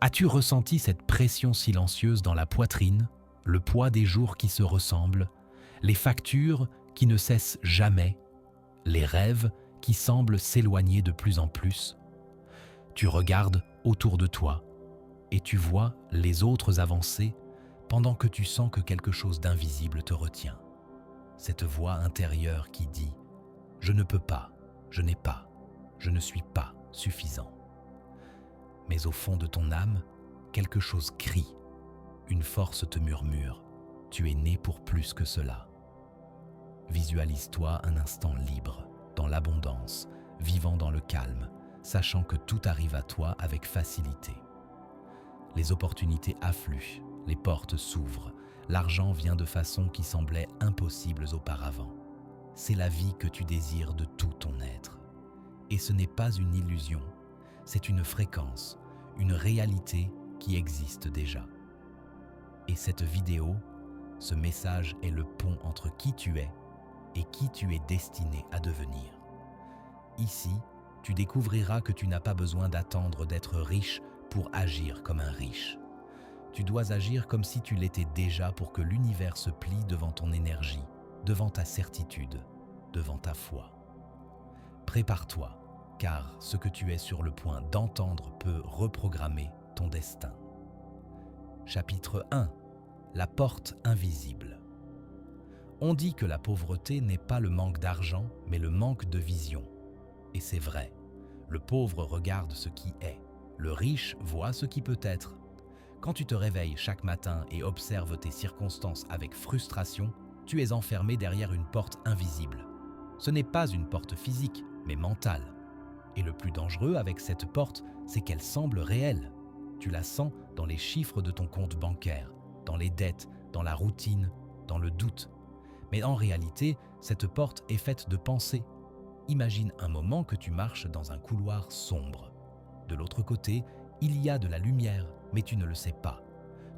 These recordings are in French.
As-tu ressenti cette pression silencieuse dans la poitrine, le poids des jours qui se ressemblent, les factures qui ne cessent jamais, les rêves qui semblent s'éloigner de plus en plus? Tu regardes autour de toi et tu vois les autres avancer pendant que tu sens que quelque chose d'invisible te retient. Cette voix intérieure qui dit « Je ne peux pas, je n'ai pas, je ne suis pas suffisant ». Mais au fond de ton âme, quelque chose crie, une force te murmure « Tu es né pour plus que cela ». Visualise-toi un instant libre, dans l'abondance, vivant dans le calme, sachant que tout arrive à toi avec facilité. Les opportunités affluent, les portes s'ouvrent, l'argent vient de façon qui semblait impossibles auparavant. C'est la vie que tu désires de tout ton être. Et ce n'est pas une illusion, c'est une fréquence, une réalité qui existe déjà. Et cette vidéo, ce message est le pont entre qui tu es et qui tu es destiné à devenir. Ici, tu découvriras que tu n'as pas besoin d'attendre d'être riche pour agir comme un riche. Tu dois agir comme si tu l'étais déjà pour que l'univers se plie devant ton énergie, devant ta certitude, devant ta foi. Prépare-toi, car ce que tu es sur le point d'entendre peut reprogrammer ton destin. Chapitre 1. La porte invisible. On dit que la pauvreté n'est pas le manque d'argent, mais le manque de vision. Et c'est vrai. Le pauvre regarde ce qui est. Le riche voit ce qui peut être. Quand tu te réveilles chaque matin et observes tes circonstances avec frustration, tu es enfermé derrière une porte invisible. Ce n'est pas une porte physique, mais mentale. Et le plus dangereux avec cette porte, c'est qu'elle semble réelle. Tu la sens dans les chiffres de ton compte bancaire, dans les dettes, dans la routine, dans le doute. Mais en réalité, cette porte est faite de pensées. Imagine un moment que tu marches dans un couloir sombre. De l'autre côté, il y a de la lumière, mais tu ne le sais pas.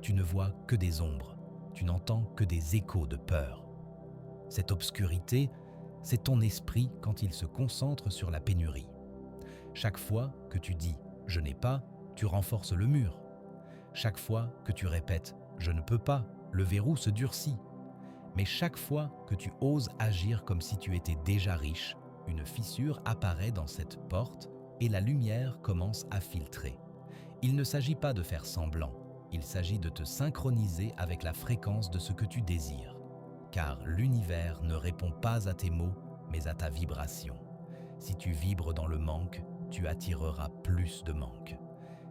Tu ne vois que des ombres. Tu n'entends que des échos de peur. Cette obscurité, c'est ton esprit quand il se concentre sur la pénurie. Chaque fois que tu dis « je n'ai pas », tu renforces le mur. Chaque fois que tu répètes « je ne peux pas », le verrou se durcit. Mais chaque fois que tu oses agir comme si tu étais déjà riche, une fissure apparaît dans cette porte et la lumière commence à filtrer. Il ne s'agit pas de faire semblant, il s'agit de te synchroniser avec la fréquence de ce que tu désires. Car l'univers ne répond pas à tes mots, mais à ta vibration. Si tu vibres dans le manque, tu attireras plus de manque.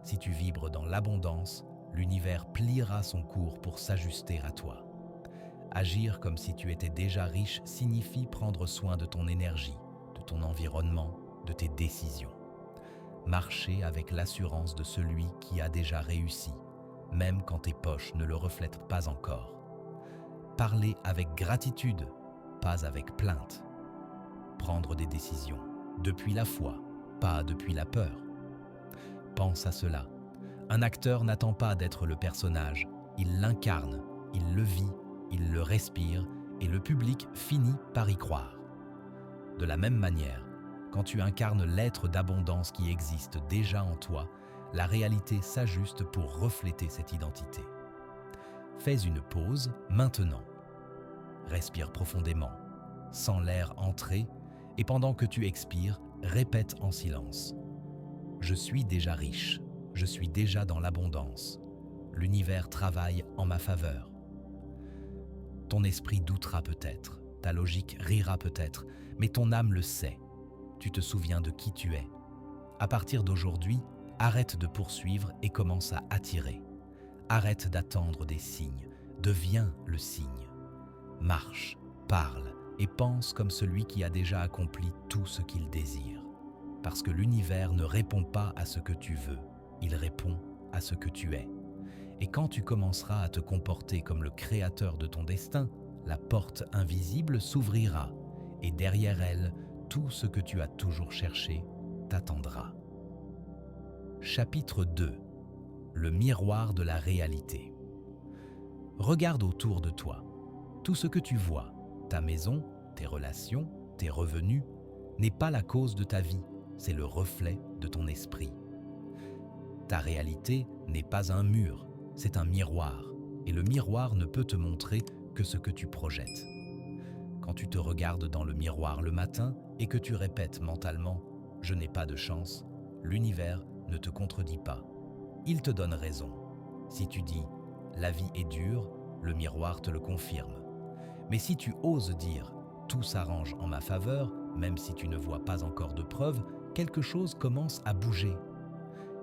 Si tu vibres dans l'abondance, l'univers pliera son cours pour s'ajuster à toi. Agir comme si tu étais déjà riche signifie prendre soin de ton énergie, de ton environnement, de tes décisions. Marcher avec l'assurance de celui qui a déjà réussi, même quand tes poches ne le reflètent pas encore. Parler avec gratitude, pas avec plainte. Prendre des décisions, depuis la foi, pas depuis la peur. Pense à cela. Un acteur n'attend pas d'être le personnage, il l'incarne, il le vit, il le respire et le public finit par y croire. De la même manière, quand tu incarnes l'être d'abondance qui existe déjà en toi, la réalité s'ajuste pour refléter cette identité. Fais une pause maintenant. Respire profondément, sens l'air entrer et pendant que tu expires, répète en silence. Je suis déjà riche, je suis déjà dans l'abondance. L'univers travaille en ma faveur. Ton esprit doutera peut-être, ta logique rira peut-être, mais ton âme le sait. Tu te souviens de qui tu es. À partir d'aujourd'hui, arrête de poursuivre et commence à attirer. Arrête d'attendre des signes, deviens le signe. Marche, parle et pense comme celui qui a déjà accompli tout ce qu'il désire. Parce que l'univers ne répond pas à ce que tu veux, il répond à ce que tu es. Et quand tu commenceras à te comporter comme le créateur de ton destin, la porte invisible s'ouvrira et derrière elle, tout ce que tu as toujours cherché t'attendra. Chapitre 2. Le miroir de la réalité. Regarde autour de toi. Tout ce que tu vois, ta maison, tes relations, tes revenus, n'est pas la cause de ta vie, c'est le reflet de ton esprit. Ta réalité n'est pas un mur, c'est un miroir. Et le miroir ne peut te montrer que ce que tu projettes. Quand tu te regardes dans le miroir le matin et que tu répètes mentalement « je n'ai pas de chance », l'univers ne te contredit pas. Il te donne raison. Si tu dis « la vie est dure », le miroir te le confirme. Mais si tu oses dire « tout s'arrange en ma faveur », même si tu ne vois pas encore de preuves, quelque chose commence à bouger.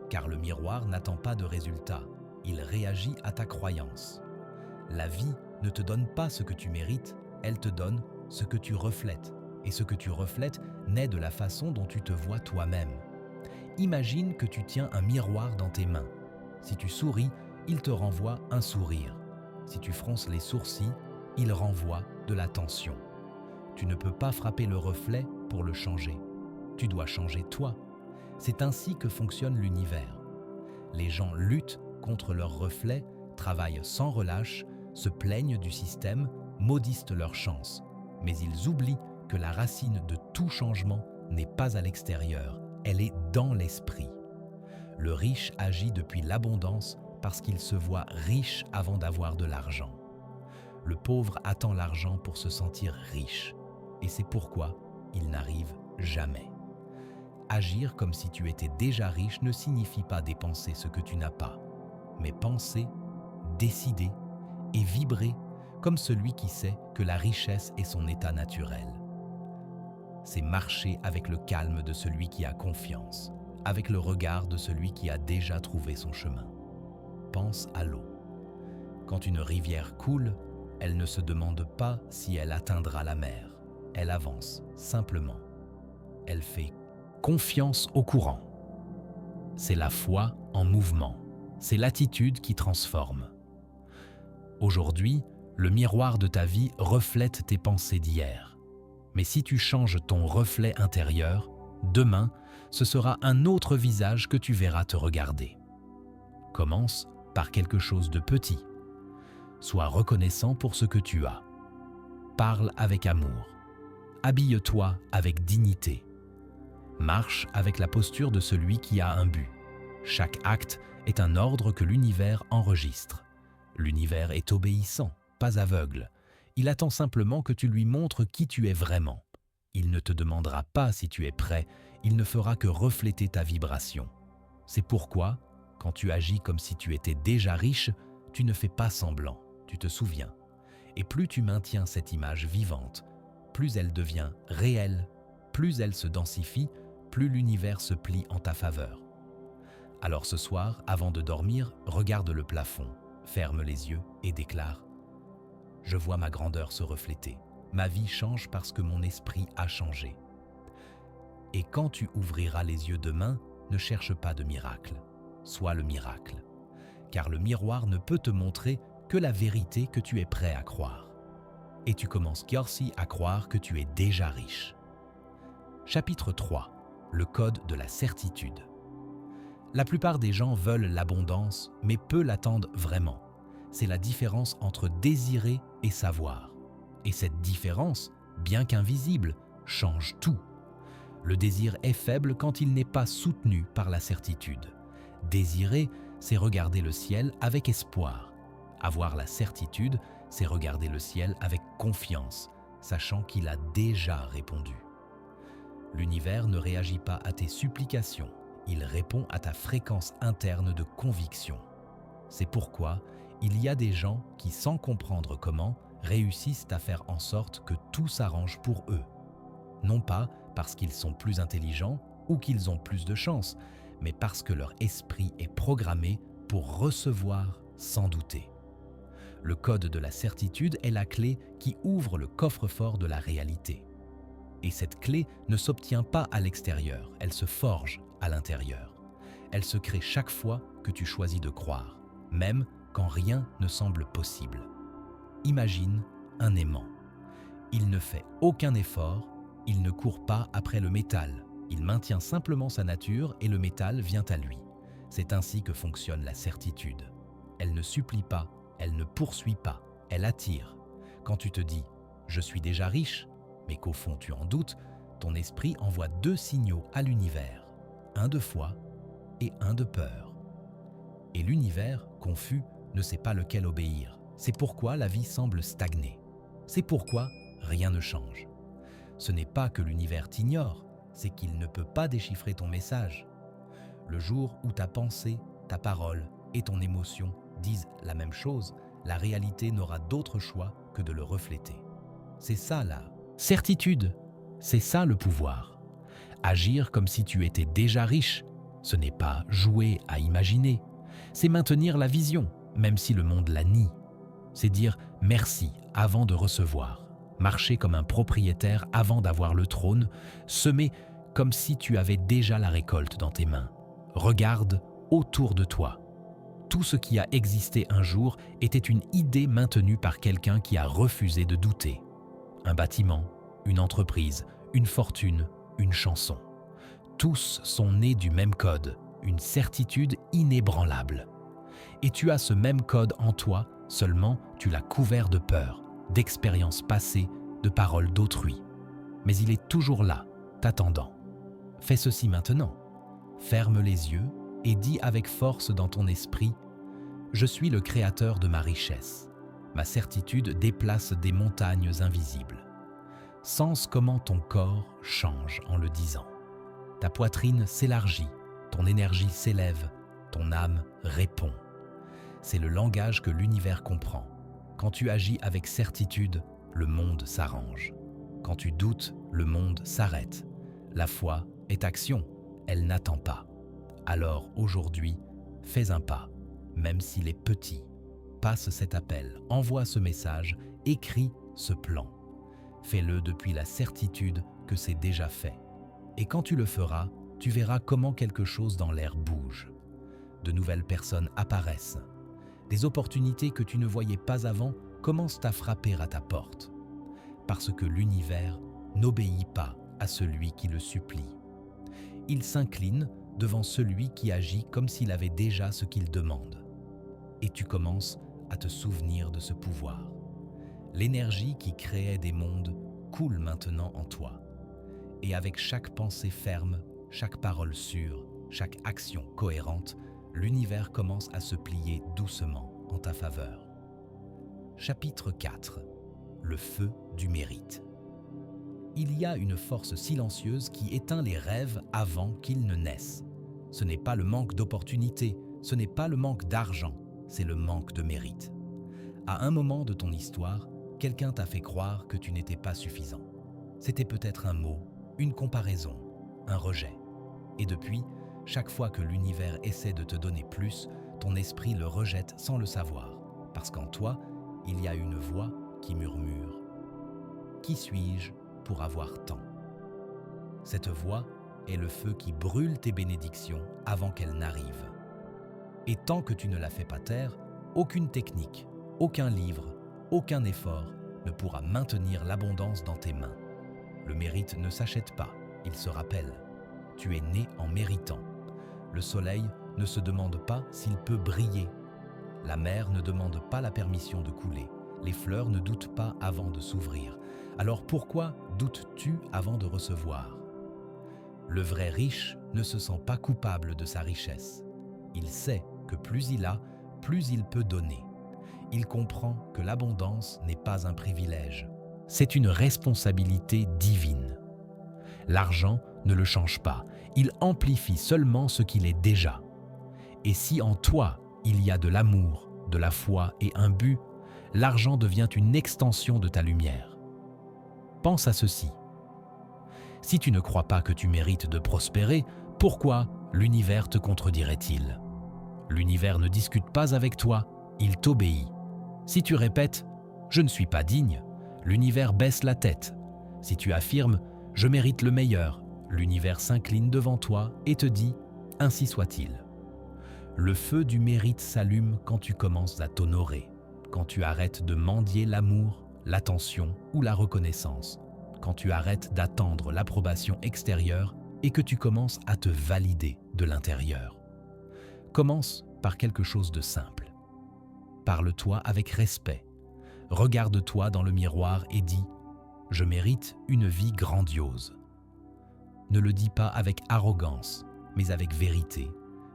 Car le miroir n'attend pas de résultat, il réagit à ta croyance. La vie ne te donne pas ce que tu mérites, elle te donne ce que tu reflètes. Et ce que tu reflètes naît de la façon dont tu te vois toi-même. Imagine que tu tiens un miroir dans tes mains. Si tu souris, il te renvoie un sourire. Si tu fronces les sourcils, il renvoie de la tension. Tu ne peux pas frapper le reflet pour le changer. Tu dois changer toi. C'est ainsi que fonctionne l'univers. Les gens luttent contre leurs reflets, travaillent sans relâche, se plaignent du système, maudissent leur chance. Mais ils oublient que la racine de tout changement n'est pas à l'extérieur, elle est dans l'esprit. Le riche agit depuis l'abondance parce qu'il se voit riche avant d'avoir de l'argent. Le pauvre attend l'argent pour se sentir riche, et c'est pourquoi il n'arrive jamais. Agir comme si tu étais déjà riche ne signifie pas dépenser ce que tu n'as pas, mais penser, décider et vibrer comme celui qui sait que la richesse est son état naturel. C'est marcher avec le calme de celui qui a confiance, avec le regard de celui qui a déjà trouvé son chemin. Pense à l'eau. Quand une rivière coule, elle ne se demande pas si elle atteindra la mer. Elle avance simplement. Elle fait confiance au courant. C'est la foi en mouvement. C'est l'attitude qui transforme. Aujourd'hui, le miroir de ta vie reflète tes pensées d'hier. Mais si tu changes ton reflet intérieur, demain, ce sera un autre visage que tu verras te regarder. Commence par quelque chose de petit. Sois reconnaissant pour ce que tu as. Parle avec amour. Habille-toi avec dignité. Marche avec la posture de celui qui a un but. Chaque acte est un ordre que l'univers enregistre. L'univers est obéissant, pas aveugle. Il attend simplement que tu lui montres qui tu es vraiment. Il ne te demandera pas si tu es prêt, il ne fera que refléter ta vibration. C'est pourquoi, quand tu agis comme si tu étais déjà riche, tu ne fais pas semblant, tu te souviens. Et plus tu maintiens cette image vivante, plus elle devient réelle, plus elle se densifie, plus l'univers se plie en ta faveur. Alors ce soir, avant de dormir, regarde le plafond, ferme les yeux et déclare « Je vois ma grandeur se refléter. Ma vie change parce que mon esprit a changé. » Et quand tu ouvriras les yeux demain, ne cherche pas de miracle. Sois le miracle. Car le miroir ne peut te montrer que la vérité que tu es prêt à croire. Et tu commences aussi à croire que tu es déjà riche. Chapitre 3. Le code de la certitude. La plupart des gens veulent l'abondance, mais peu l'attendent vraiment. C'est la différence entre désirer et savoir. Et cette différence, bien qu'invisible, change tout. Le désir est faible quand il n'est pas soutenu par la certitude. Désirer, c'est regarder le ciel avec espoir. Avoir la certitude, c'est regarder le ciel avec confiance, sachant qu'il a déjà répondu. L'univers ne réagit pas à tes supplications, il répond à ta fréquence interne de conviction. C'est pourquoi il y a des gens qui, sans comprendre comment, réussissent à faire en sorte que tout s'arrange pour eux. Non pas parce qu'ils sont plus intelligents ou qu'ils ont plus de chance, mais parce que leur esprit est programmé pour recevoir sans douter. Le code de la certitude est la clé qui ouvre le coffre-fort de la réalité. Et cette clé ne s'obtient pas à l'extérieur, elle se forge à l'intérieur. Elle se crée chaque fois que tu choisis de croire, même quand rien ne semble possible. Imagine un aimant. Il ne fait aucun effort, il ne court pas après le métal, il maintient simplement sa nature et le métal vient à lui. C'est ainsi que fonctionne la certitude. Elle ne supplie pas, elle ne poursuit pas, elle attire. Quand tu te dis « je suis déjà riche », mais qu'au fond tu en doutes, ton esprit envoie deux signaux à l'univers, un de foi et un de peur. l'univers, confus, ne sait pas lequel obéir. C'est pourquoi la vie semble stagner. C'est pourquoi rien ne change. Ce n'est pas que l'univers t'ignore, c'est qu'il ne peut pas déchiffrer ton message. Le jour où ta pensée, ta parole et ton émotion disent la même chose, la réalité n'aura d'autre choix que de le refléter. C'est ça la certitude, c'est ça le pouvoir. Agir comme si tu étais déjà riche, ce n'est pas jouer à imaginer, c'est maintenir la vision, même si le monde la nie. C'est dire merci avant de recevoir, marcher comme un propriétaire avant d'avoir le trône, semer comme si tu avais déjà la récolte dans tes mains. Regarde autour de toi. Tout ce qui a existé un jour était une idée maintenue par quelqu'un qui a refusé de douter. Un bâtiment, une entreprise, une fortune, une chanson. Tous sont nés du même code, une certitude inébranlable. Et tu as ce même code en toi, seulement tu l'as couvert de peur, d'expériences passées, de paroles d'autrui. Mais il est toujours là, t'attendant. Fais ceci maintenant. Ferme les yeux et dis avec force dans ton esprit « Je suis le créateur de ma richesse. Ma certitude déplace des montagnes invisibles. » Sens comment ton corps change en le disant. Ta poitrine s'élargit, ton énergie s'élève, ton âme répond. C'est le langage que l'univers comprend. Quand tu agis avec certitude, le monde s'arrange. Quand tu doutes, le monde s'arrête. La foi est action, elle n'attend pas. Alors aujourd'hui, fais un pas, même s'il est petit. Passe cet appel, envoie ce message, écris ce plan. Fais-le depuis la certitude que c'est déjà fait. Et quand tu le feras, tu verras comment quelque chose dans l'air bouge. De nouvelles personnes apparaissent. Des opportunités que tu ne voyais pas avant commencent à frapper à ta porte. Parce que l'univers n'obéit pas à celui qui le supplie. Il s'incline devant celui qui agit comme s'il avait déjà ce qu'il demande. Et tu commences à te souvenir de ce pouvoir. L'énergie qui créait des mondes coule maintenant en toi. Et avec chaque pensée ferme, chaque parole sûre, chaque action cohérente, l'univers commence à se plier doucement en ta faveur. Chapitre 4. Le feu du mérite. Il y a une force silencieuse qui éteint les rêves avant qu'ils ne naissent. Ce n'est pas le manque d'opportunités, ce n'est pas le manque d'argent, c'est le manque de mérite. À un moment de ton histoire, quelqu'un t'a fait croire que tu n'étais pas suffisant. C'était peut-être un mot, une comparaison, un rejet. Et depuis, chaque fois que l'univers essaie de te donner plus, ton esprit le rejette sans le savoir, parce qu'en toi, il y a une voix qui murmure « Qui suis-je pour avoir tant ?» Cette voix est le feu qui brûle tes bénédictions avant qu'elles n'arrivent. Et tant que tu ne la fais pas taire, aucune technique, aucun livre, aucun effort ne pourra maintenir l'abondance dans tes mains. Le mérite ne s'achète pas, il se rappelle. Tu es né en méritant. Le soleil ne se demande pas s'il peut briller. La mer ne demande pas la permission de couler. Les fleurs ne doutent pas avant de s'ouvrir. Alors pourquoi doutes-tu avant de recevoir ? Le vrai riche ne se sent pas coupable de sa richesse. Il sait que plus il a, plus il peut donner. Il comprend que l'abondance n'est pas un privilège. C'est une responsabilité divine. L'argent ne le change pas, il amplifie seulement ce qu'il est déjà. Et si en toi, il y a de l'amour, de la foi et un but, l'argent devient une extension de ta lumière. Pense à ceci. Si tu ne crois pas que tu mérites de prospérer, pourquoi l'univers te contredirait-il ? L'univers ne discute pas avec toi, il t'obéit. Si tu répètes « je ne suis pas digne », l'univers baisse la tête. Si tu affirmes « je mérite le meilleur », l'univers s'incline devant toi et te dit « ainsi soit-il ». Le feu du mérite s'allume quand tu commences à t'honorer, quand tu arrêtes de mendier l'amour, l'attention ou la reconnaissance, quand tu arrêtes d'attendre l'approbation extérieure et que tu commences à te valider de l'intérieur. Commence par quelque chose de simple. Parle-toi avec respect. Regarde-toi dans le miroir et dis « Je mérite une vie grandiose ». Ne le dis pas avec arrogance, mais avec vérité,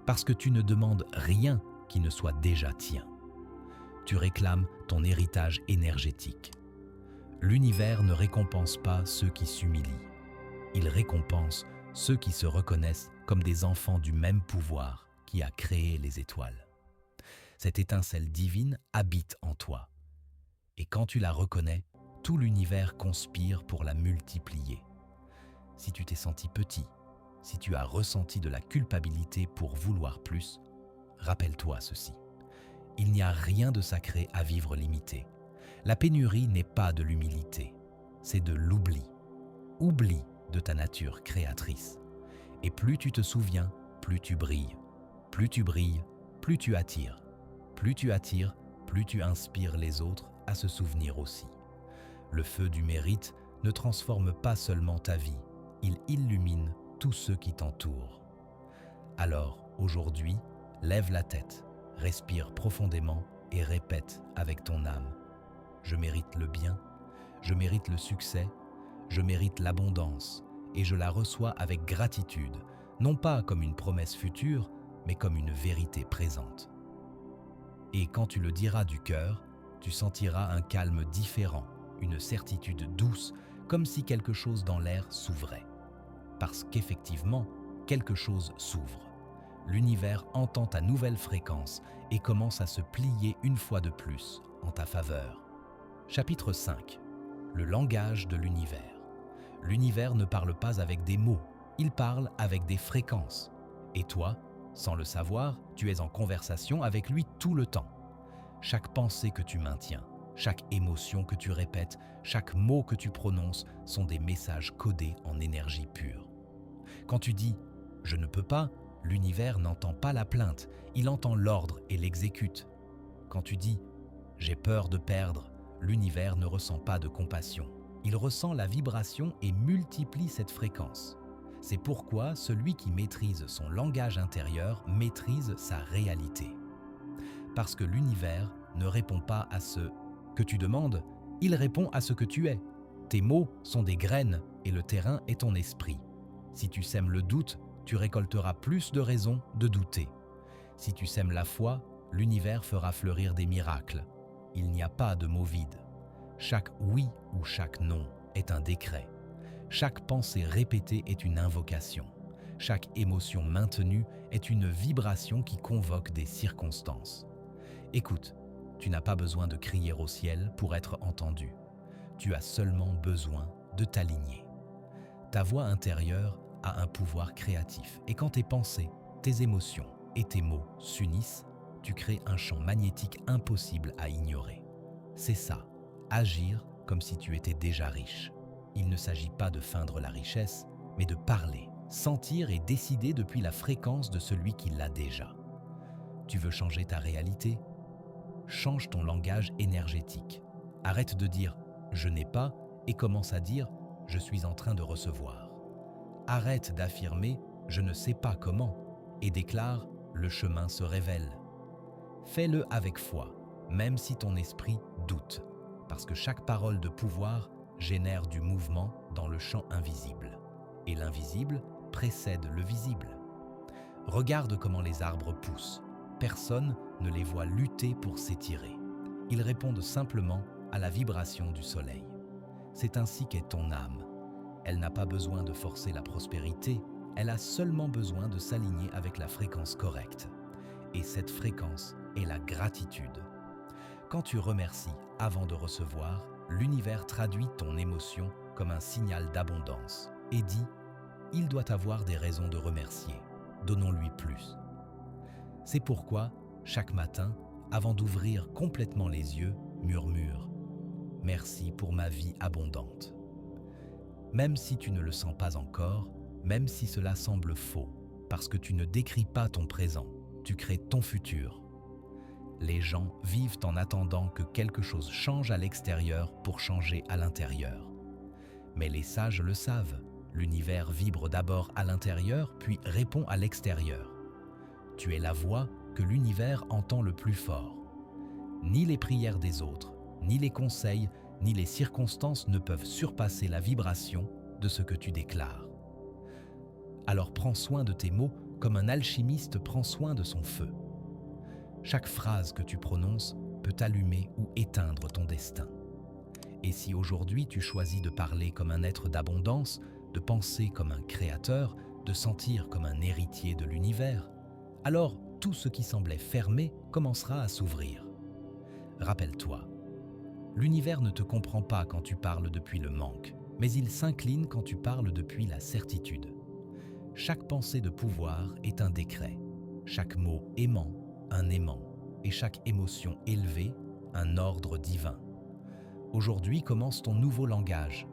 parce que tu ne demandes rien qui ne soit déjà tien. Tu réclames ton héritage énergétique. L'univers ne récompense pas ceux qui s'humilient. Il récompense ceux qui se reconnaissent comme des enfants du même pouvoir qui a créé les étoiles. Cette étincelle divine habite en toi. Et quand tu la reconnais, tout l'univers conspire pour la multiplier. Si tu t'es senti petit, si tu as ressenti de la culpabilité pour vouloir plus, rappelle-toi ceci. Il n'y a rien de sacré à vivre limité. La pénurie n'est pas de l'humilité, c'est de l'oubli. Oublie de ta nature créatrice. Et plus tu te souviens, plus tu brilles. Plus tu brilles, plus tu attires. Plus tu attires, plus tu inspires les autres à se souvenir aussi. Le feu du mérite ne transforme pas seulement ta vie, il illumine tous ceux qui t'entourent. Alors, aujourd'hui, lève la tête, respire profondément et répète avec ton âme. Je mérite le bien, je mérite le succès, je mérite l'abondance et je la reçois avec gratitude, non pas comme une promesse future, mais comme une vérité présente. Et quand tu le diras du cœur, tu sentiras un calme différent, une certitude douce, comme si quelque chose dans l'air s'ouvrait. Parce qu'effectivement, quelque chose s'ouvre. L'univers entend ta nouvelle fréquence et commence à se plier une fois de plus en ta faveur. Chapitre 5. Le langage de l'univers. L'univers ne parle pas avec des mots, il parle avec des fréquences. Et toi, sans le savoir, tu es en conversation avec lui tout le temps. Chaque pensée que tu maintiens, chaque émotion que tu répètes, chaque mot que tu prononces sont des messages codés en énergie pure. Quand tu dis « je ne peux pas », l'univers n'entend pas la plainte, il entend l'ordre et l'exécute. Quand tu dis « j'ai peur de perdre », l'univers ne ressent pas de compassion. Il ressent la vibration et multiplie cette fréquence. C'est pourquoi celui qui maîtrise son langage intérieur maîtrise sa réalité. Parce que l'univers ne répond pas à ce que tu demandes, il répond à ce que tu es. Tes mots sont des graines et le terrain est ton esprit. Si tu sèmes le doute, tu récolteras plus de raisons de douter. Si tu sèmes la foi, l'univers fera fleurir des miracles. Il n'y a pas de mots vides. Chaque oui ou chaque non est un décret. Chaque pensée répétée est une invocation. Chaque émotion maintenue est une vibration qui convoque des circonstances. Écoute, tu n'as pas besoin de crier au ciel pour être entendu. Tu as seulement besoin de t'aligner. Ta voix intérieure a un pouvoir créatif et quand tes pensées, tes émotions et tes mots s'unissent, tu crées un champ magnétique impossible à ignorer. C'est ça, agir comme si tu étais déjà riche. Il ne s'agit pas de feindre la richesse, mais de parler, sentir et décider depuis la fréquence de celui qui l'a déjà. Tu veux changer ta réalité ? Change ton langage énergétique. Arrête de dire « je n'ai pas » et commence à dire « je suis en train de recevoir ». Arrête d'affirmer « je ne sais pas comment » et déclare « le chemin se révèle ». Fais-le avec foi, même si ton esprit doute, parce que chaque parole de pouvoir génère du mouvement dans le champ invisible. Et l'invisible précède le visible. Regarde comment les arbres poussent. Personne ne les voit lutter pour s'étirer. Ils répondent simplement à la vibration du soleil. C'est ainsi qu'est ton âme. Elle n'a pas besoin de forcer la prospérité, elle a seulement besoin de s'aligner avec la fréquence correcte. Et cette fréquence est la gratitude. Quand tu remercies avant de recevoir, l'univers traduit ton émotion comme un signal d'abondance et dit « il doit avoir des raisons de remercier, donnons-lui plus ». C'est pourquoi, chaque matin, avant d'ouvrir complètement les yeux, murmure « merci pour ma vie abondante ». Même si tu ne le sens pas encore, même si cela semble faux, parce que tu ne décris pas ton présent, tu crées ton futur. Les gens vivent en attendant que quelque chose change à l'extérieur pour changer à l'intérieur. Mais les sages le savent, l'univers vibre d'abord à l'intérieur puis répond à l'extérieur. Tu es la voix que l'univers entend le plus fort. Ni les prières des autres, ni les conseils, ni les circonstances ne peuvent surpasser la vibration de ce que tu déclares. Alors prends soin de tes mots comme un alchimiste prend soin de son feu. Chaque phrase que tu prononces peut allumer ou éteindre ton destin. Et si aujourd'hui tu choisis de parler comme un être d'abondance, de penser comme un créateur, de sentir comme un héritier de l'univers, alors tout ce qui semblait fermé commencera à s'ouvrir. Rappelle-toi, l'univers ne te comprend pas quand tu parles depuis le manque, mais il s'incline quand tu parles depuis la certitude. Chaque pensée de pouvoir est un décret, chaque mot aimant, un aimant, et chaque émotion élevée, un ordre divin. Aujourd'hui commence ton nouveau langage,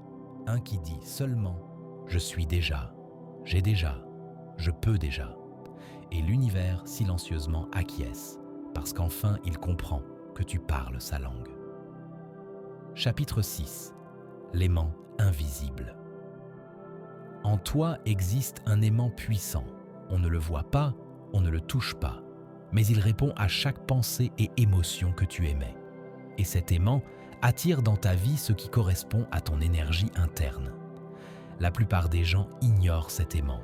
un qui dit seulement « je suis déjà, j'ai déjà, je peux déjà ». Et l'univers silencieusement acquiesce, parce qu'enfin il comprend que tu parles sa langue. Chapitre 6. L'aimant invisible. En toi existe un aimant puissant. On ne le voit pas, on ne le touche pas, mais il répond à chaque pensée et émotion que tu émets. Et cet aimant attire dans ta vie ce qui correspond à ton énergie interne. La plupart des gens ignorent cet aimant.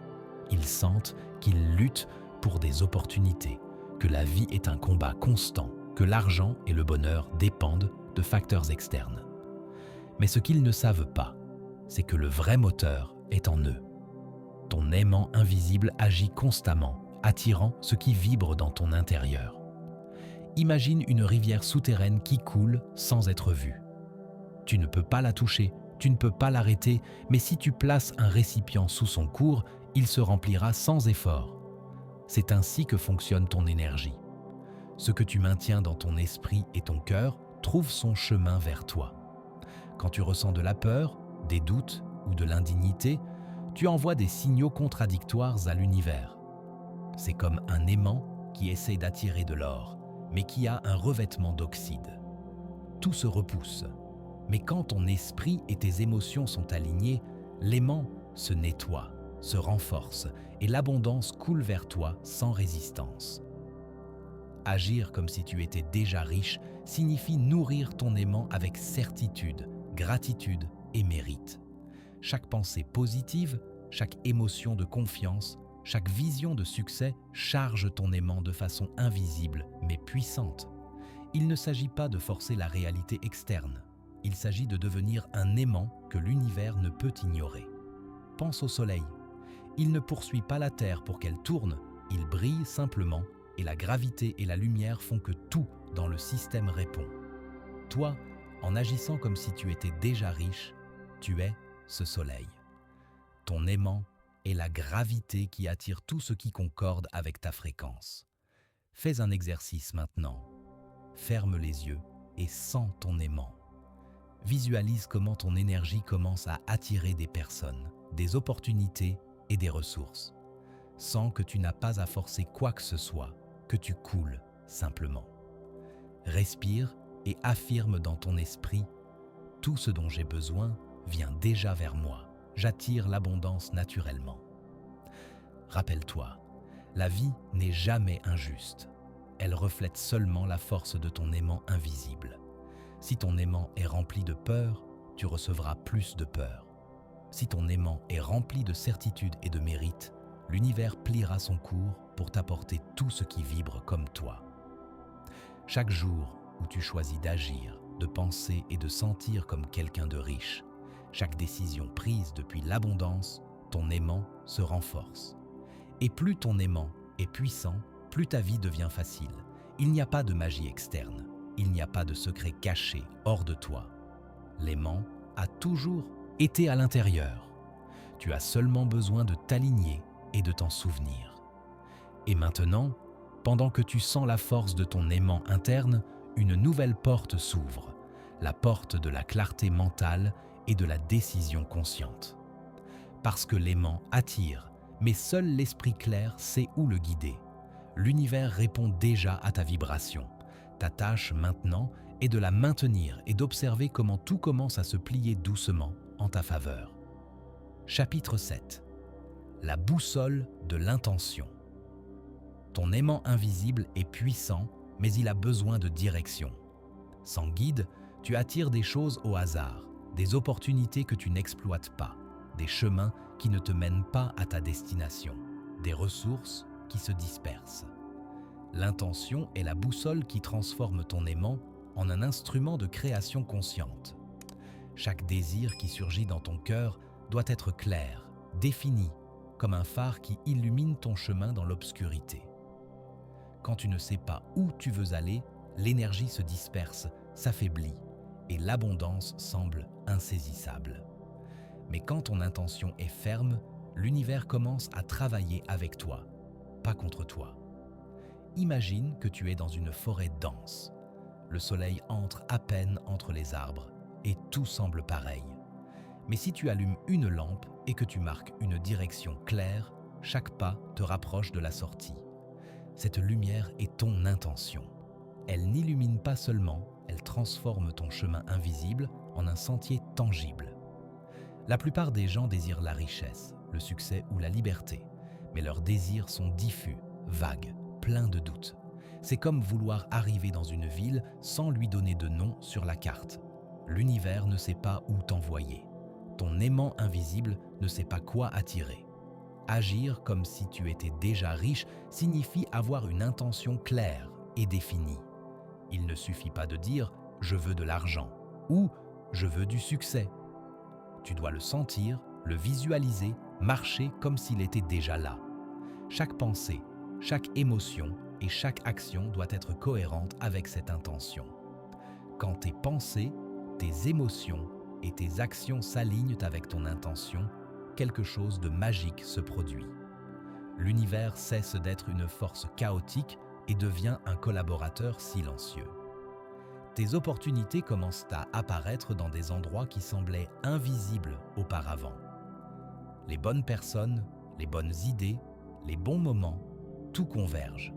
Ils sentent qu'ils luttent pour des opportunités, que la vie est un combat constant, que l'argent et le bonheur dépendent de facteurs externes. Mais ce qu'ils ne savent pas, c'est que le vrai moteur est en eux. Ton aimant invisible agit constamment, attirant ce qui vibre dans ton intérieur. Imagine une rivière souterraine qui coule sans être vue. Tu ne peux pas la toucher, tu ne peux pas l'arrêter, mais si tu places un récipient sous son cours, il se remplira sans effort. C'est ainsi que fonctionne ton énergie. Ce que tu maintiens dans ton esprit et ton cœur trouve son chemin vers toi. Quand tu ressens de la peur, des doutes ou de l'indignité, tu envoies des signaux contradictoires à l'univers. C'est comme un aimant qui essaie d'attirer de l'or, mais qui a un revêtement d'oxyde. Tout se repousse, mais quand ton esprit et tes émotions sont alignés, l'aimant se nettoie, se renforce et l'abondance coule vers toi sans résistance. Agir comme si tu étais déjà riche signifie nourrir ton aimant avec certitude, gratitude et mérite. Chaque pensée positive, chaque émotion de confiance, chaque vision de succès charge ton aimant de façon invisible mais puissante. Il ne s'agit pas de forcer la réalité externe. Il s'agit de devenir un aimant que l'univers ne peut ignorer. Pense au soleil. Il ne poursuit pas la Terre pour qu'elle tourne, il brille simplement et la gravité et la lumière font que tout dans le système répond. Toi, en agissant comme si tu étais déjà riche, tu es ce soleil. Ton aimant est la gravité qui attire tout ce qui concorde avec ta fréquence. Fais un exercice maintenant. Ferme les yeux et sens ton aimant. Visualise comment ton énergie commence à attirer des personnes, des opportunités et des ressources. Sens que tu n'as pas à forcer quoi que ce soit, que tu coules simplement. Respire et affirme dans ton esprit « Tout ce dont j'ai besoin vient déjà vers moi. J'attire l'abondance naturellement. » Rappelle-toi, la vie n'est jamais injuste. Elle reflète seulement la force de ton aimant invisible. Si ton aimant est rempli de peur, tu recevras plus de peur. Si ton aimant est rempli de certitude et de mérite, l'univers pliera son cours pour t'apporter tout ce qui vibre comme toi. Chaque jour où tu choisis d'agir, de penser et de sentir comme quelqu'un de riche, chaque décision prise depuis l'abondance, ton aimant se renforce. Et plus ton aimant est puissant, plus ta vie devient facile. Il n'y a pas de magie externe, il n'y a pas de secret caché hors de toi. L'aimant a toujours été à l'intérieur. Tu as seulement besoin de t'aligner et de t'en souvenir. Et maintenant, pendant que tu sens la force de ton aimant interne, une nouvelle porte s'ouvre, la porte de la clarté mentale et de la décision consciente. Parce que l'aimant attire, mais seul l'esprit clair sait où le guider. L'univers répond déjà à ta vibration. Ta tâche maintenant est de la maintenir et d'observer comment tout commence à se plier doucement en ta faveur. Chapitre 7. La boussole de l'intention. Ton aimant invisible est puissant, mais il a besoin de direction. Sans guide, tu attires des choses au hasard, des opportunités que tu n'exploites pas, des chemins qui ne te mènent pas à ta destination, des ressources qui se dispersent. L'intention est la boussole qui transforme ton aimant en un instrument de création consciente. Chaque désir qui surgit dans ton cœur doit être clair, défini, comme un phare qui illumine ton chemin dans l'obscurité. Quand tu ne sais pas où tu veux aller, l'énergie se disperse, s'affaiblit et l'abondance semble insaisissable. Mais quand ton intention est ferme, l'univers commence à travailler avec toi, pas contre toi. Imagine que tu es dans une forêt dense. Le soleil entre à peine entre les arbres et tout semble pareil. Mais si tu allumes une lampe et que tu marques une direction claire, chaque pas te rapproche de la sortie. Cette lumière est ton intention. Elle n'illumine pas seulement, elle transforme ton chemin invisible en un sentier tangible. La plupart des gens désirent la richesse, le succès ou la liberté, mais leurs désirs sont diffus, vagues, pleins de doutes. C'est comme vouloir arriver dans une ville sans lui donner de nom sur la carte. L'univers ne sait pas où t'envoyer. Ton aimant invisible ne sait pas quoi attirer. Agir comme si tu étais déjà riche signifie avoir une intention claire et définie. Il ne suffit pas de dire « je veux de l'argent » ou « je veux du succès ». Tu dois le sentir, le visualiser, marcher comme s'il était déjà là. Chaque pensée, chaque émotion et chaque action doit être cohérente avec cette intention. Quand tes pensées, tes émotions et tes actions s'alignent avec ton intention, quelque chose de magique se produit. L'univers cesse d'être une force chaotique et devient un collaborateur silencieux. Tes opportunités commencent à apparaître dans des endroits qui semblaient invisibles auparavant. Les bonnes personnes, les bonnes idées, les bons moments, tout converge.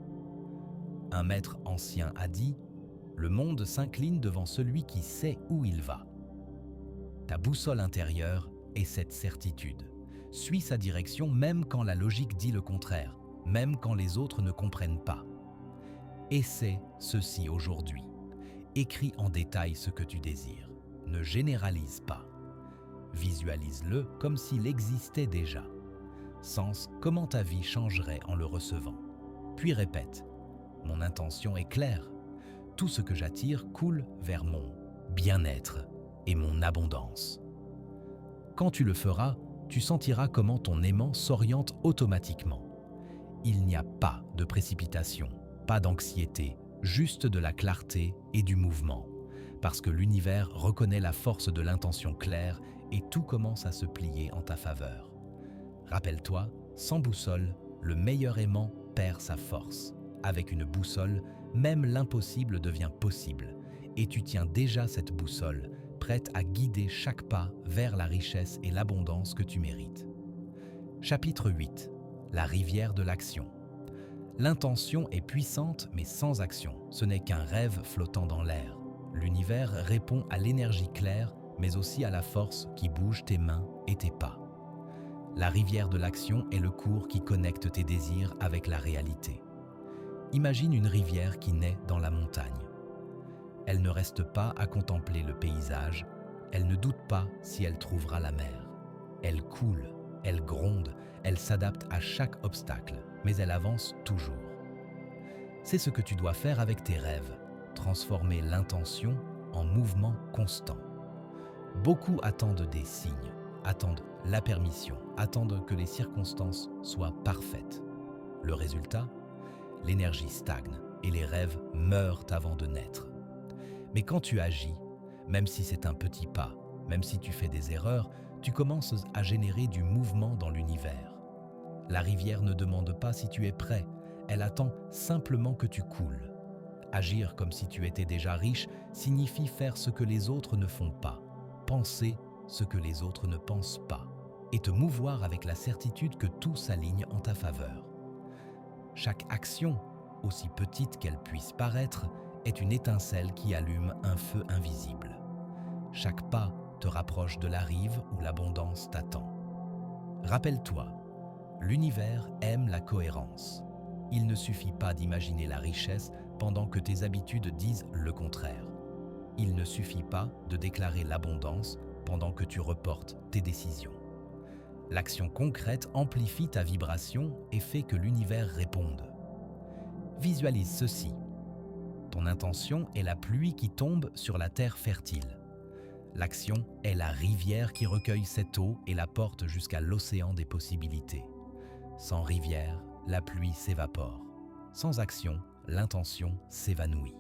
Un maître ancien a dit « Le monde s'incline devant celui qui sait où il va ». Ta boussole intérieure est cette certitude. Suis sa direction même quand la logique dit le contraire, même quand les autres ne comprennent pas. Essaie ceci aujourd'hui. Écris en détail ce que tu désires. Ne généralise pas. Visualise-le comme s'il existait déjà. Sens comment ta vie changerait en le recevant. Puis répète. Mon intention est claire. Tout ce que j'attire coule vers mon bien-être et mon abondance. Quand tu le feras, tu sentiras comment ton aimant s'oriente automatiquement. Il n'y a pas de précipitation, pas d'anxiété, juste de la clarté et du mouvement, parce que l'univers reconnaît la force de l'intention claire et tout commence à se plier en ta faveur. Rappelle-toi, sans boussole, le meilleur aimant perd sa force. Avec une boussole, même l'impossible devient possible, et tu tiens déjà cette boussole, prête à guider chaque pas vers la richesse et l'abondance que tu mérites. Chapitre 8. La rivière de l'action. L'intention est puissante mais sans action. Ce n'est qu'un rêve flottant dans l'air. L'univers répond à l'énergie claire, mais aussi à la force qui bouge tes mains et tes pas. La rivière de l'action est le cours qui connecte tes désirs avec la réalité. Imagine une rivière qui naît dans la montagne. Elle ne reste pas à contempler le paysage, elle ne doute pas si elle trouvera la mer. Elle coule, elle gronde, elle s'adapte à chaque obstacle, mais elle avance toujours. C'est ce que tu dois faire avec tes rêves, transformer l'intention en mouvement constant. Beaucoup attendent des signes, attendent la permission, attendent que les circonstances soient parfaites. Le résultat ? L'énergie stagne et les rêves meurent avant de naître. Mais quand tu agis, même si c'est un petit pas, même si tu fais des erreurs, tu commences à générer du mouvement dans l'univers. La rivière ne demande pas si tu es prêt, elle attend simplement que tu coules. Agir comme si tu étais déjà riche signifie faire ce que les autres ne font pas, penser ce que les autres ne pensent pas, et te mouvoir avec la certitude que tout s'aligne en ta faveur. Chaque action, aussi petite qu'elle puisse paraître, est une étincelle qui allume un feu invisible. Chaque pas te rapproche de la rive où l'abondance t'attend. Rappelle-toi, l'univers aime la cohérence. Il ne suffit pas d'imaginer la richesse pendant que tes habitudes disent le contraire. Il ne suffit pas de déclarer l'abondance pendant que tu reportes tes décisions. L'action concrète amplifie ta vibration et fait que l'univers réponde. Visualise ceci. Ton intention est la pluie qui tombe sur la terre fertile. L'action est la rivière qui recueille cette eau et la porte jusqu'à l'océan des possibilités. Sans rivière, la pluie s'évapore. Sans action, l'intention s'évanouit.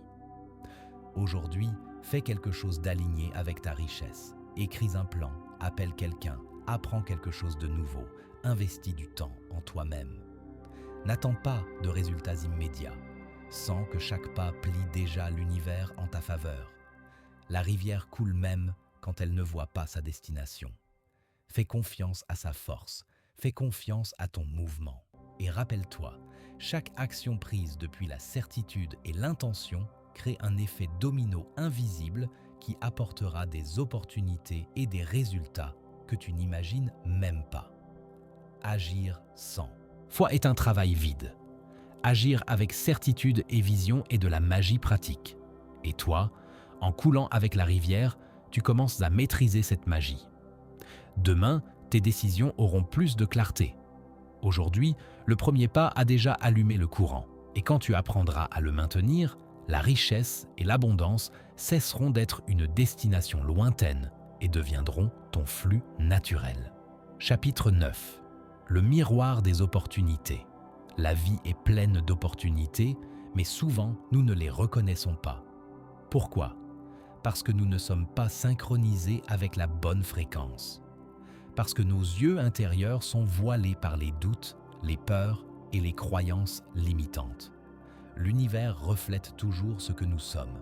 Aujourd'hui, fais quelque chose d'aligné avec ta richesse. Écris un plan, appelle quelqu'un, apprends quelque chose de nouveau, investis du temps en toi-même. N'attends pas de résultats immédiats. Sens que chaque pas plie déjà l'univers en ta faveur. La rivière coule même quand elle ne voit pas sa destination. Fais confiance à sa force, fais confiance à ton mouvement. Et rappelle-toi, chaque action prise depuis la certitude et l'intention crée un effet domino invisible qui apportera des opportunités et des résultats que tu n'imagines même pas. Agir sans. Foi est un travail vide. Agir avec certitude et vision est de la magie pratique. Et toi, en coulant avec la rivière, tu commences à maîtriser cette magie. Demain, tes décisions auront plus de clarté. Aujourd'hui, le premier pas a déjà allumé le courant. Et quand tu apprendras à le maintenir, la richesse et l'abondance cesseront d'être une destination lointaine et deviendront ton flux naturel. Chapitre 9. Le miroir des opportunités. La vie est pleine d'opportunités, mais souvent nous ne les reconnaissons pas. Pourquoi ? Parce que nous ne sommes pas synchronisés avec la bonne fréquence. Parce que nos yeux intérieurs sont voilés par les doutes, les peurs et les croyances limitantes. L'univers reflète toujours ce que nous sommes.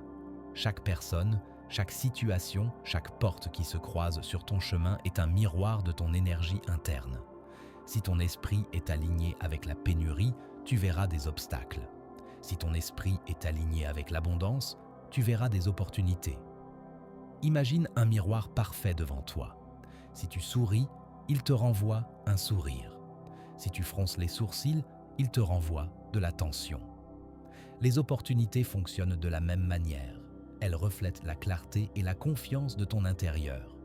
Chaque personne, chaque situation, chaque porte qui se croise sur ton chemin est un miroir de ton énergie interne. Si ton esprit est aligné avec la pénurie, tu verras des obstacles. Si ton esprit est aligné avec l'abondance, tu verras des opportunités. Imagine un miroir parfait devant toi. Si tu souris, il te renvoie un sourire. Si tu fronces les sourcils, il te renvoie de la tension. Les opportunités fonctionnent de la même manière. Elles reflètent la clarté et la confiance de ton intérieur.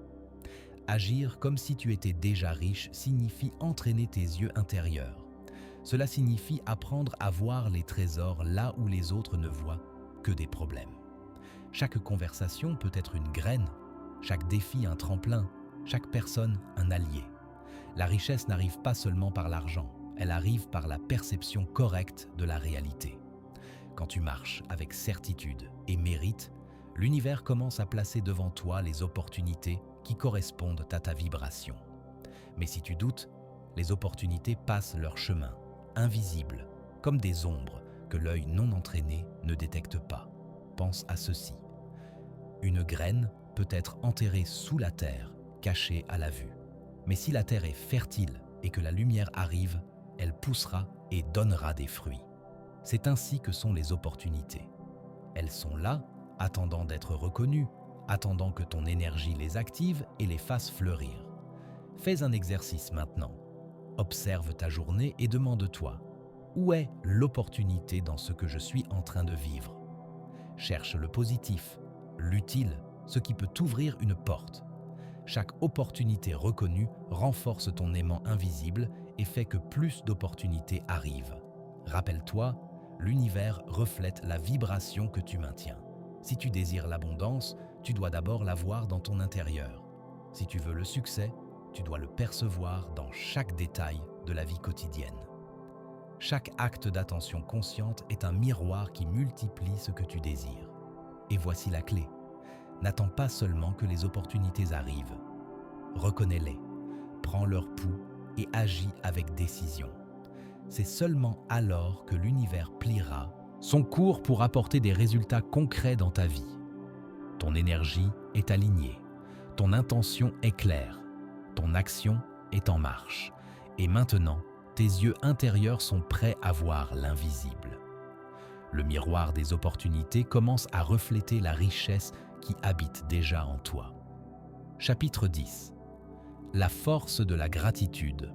Agir comme si tu étais déjà riche signifie entraîner tes yeux intérieurs. Cela signifie apprendre à voir les trésors là où les autres ne voient que des problèmes. Chaque conversation peut être une graine, chaque défi un tremplin, chaque personne un allié. La richesse n'arrive pas seulement par l'argent, elle arrive par la perception correcte de la réalité. Quand tu marches avec certitude et mérite, l'univers commence à placer devant toi les opportunités qui correspondent à ta vibration. Mais si tu doutes, les opportunités passent leur chemin, invisibles, comme des ombres que l'œil non entraîné ne détecte pas. Pense à ceci. Une graine peut être enterrée sous la terre, cachée à la vue. Mais si la terre est fertile et que la lumière arrive, elle poussera et donnera des fruits. C'est ainsi que sont les opportunités. Elles sont là, attendant d'être reconnues, attendant que ton énergie les active et les fasse fleurir. Fais un exercice maintenant. Observe ta journée et demande-toi, où est l'opportunité dans ce que je suis en train de vivre ? Cherche le positif, l'utile, ce qui peut t'ouvrir une porte. Chaque opportunité reconnue renforce ton aimant invisible et fait que plus d'opportunités arrivent. Rappelle-toi, l'univers reflète la vibration que tu maintiens. Si tu désires l'abondance, tu dois d'abord la voir dans ton intérieur. Si tu veux le succès, tu dois le percevoir dans chaque détail de la vie quotidienne. Chaque acte d'attention consciente est un miroir qui multiplie ce que tu désires. Et voici la clé. N'attends pas seulement que les opportunités arrivent. Reconnais-les, prends leur pouls et agis avec décision. C'est seulement alors que l'univers pliera son cours pour apporter des résultats concrets dans ta vie. Ton énergie est alignée, ton intention est claire, ton action est en marche. Et maintenant, tes yeux intérieurs sont prêts à voir l'invisible. Le miroir des opportunités commence à refléter la richesse qui habite déjà en toi. Chapitre 10. La force de la gratitude.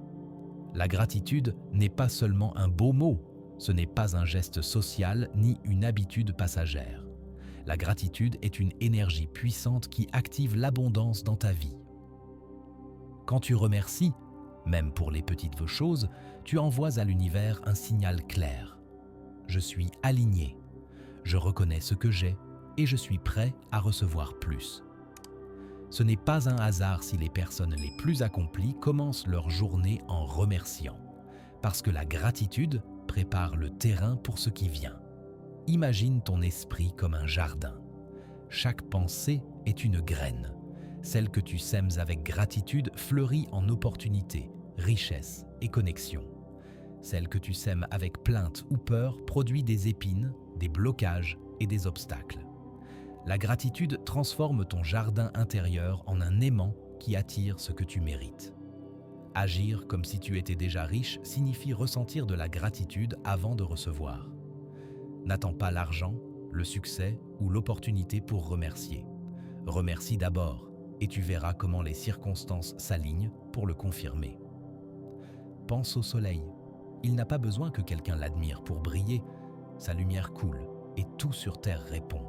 La gratitude n'est pas seulement un beau mot, ce n'est pas un geste social ni une habitude passagère. La gratitude est une énergie puissante qui active l'abondance dans ta vie. Quand tu remercies, même pour les petites choses, tu envoies à l'univers un signal clair. je suis aligné. Je reconnais ce que j'ai et je suis prêt à recevoir plus. Ce n'est pas un hasard si les personnes les plus accomplies commencent leur journée en remerciant, parce que la gratitude prépare le terrain pour ce qui vient. Imagine ton esprit comme un jardin. Chaque pensée est une graine. Celle que tu sèmes avec gratitude fleurit en opportunités, richesses et connexions. Celle que tu sèmes avec plainte ou peur produit des épines, des blocages et des obstacles. La gratitude transforme ton jardin intérieur en un aimant qui attire ce que tu mérites. Agir comme si tu étais déjà riche signifie ressentir de la gratitude avant de recevoir. N'attends pas l'argent, le succès ou l'opportunité pour remercier. Remercie d'abord et tu verras comment les circonstances s'alignent pour le confirmer. Pense au soleil. Il n'a pas besoin que quelqu'un l'admire pour briller. Sa lumière coule et tout sur terre répond.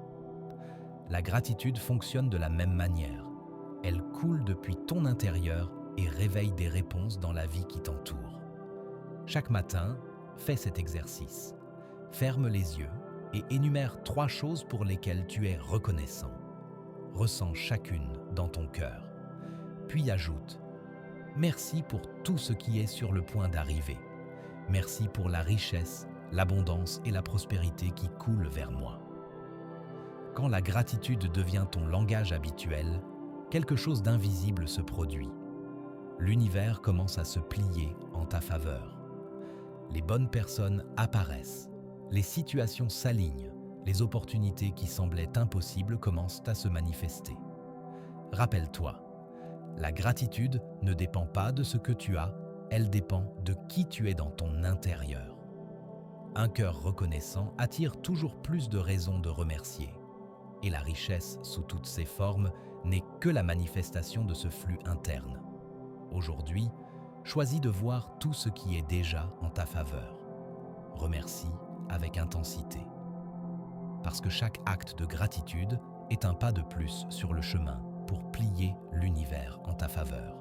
La gratitude fonctionne de la même manière. Elle coule depuis ton intérieur et réveille des réponses dans la vie qui t'entoure. Chaque matin, fais cet exercice. Ferme les yeux et énumère 3 choses pour lesquelles tu es reconnaissant. Ressens chacune dans ton cœur. Puis ajoute « Merci pour tout ce qui est sur le point d'arriver. Merci pour la richesse, l'abondance et la prospérité qui coulent vers moi. » Quand la gratitude devient ton langage habituel, quelque chose d'invisible se produit. L'univers commence à se plier en ta faveur. Les bonnes personnes apparaissent, les situations s'alignent, les opportunités qui semblaient impossibles commencent à se manifester. Rappelle-toi, la gratitude ne dépend pas de ce que tu as, elle dépend de qui tu es dans ton intérieur. Un cœur reconnaissant attire toujours plus de raisons de remercier. Et la richesse, sous toutes ses formes, n'est que la manifestation de ce flux interne. Aujourd'hui, choisis de voir tout ce qui est déjà en ta faveur. Remercie avec intensité. Parce que chaque acte de gratitude est un pas de plus sur le chemin pour plier l'univers en ta faveur.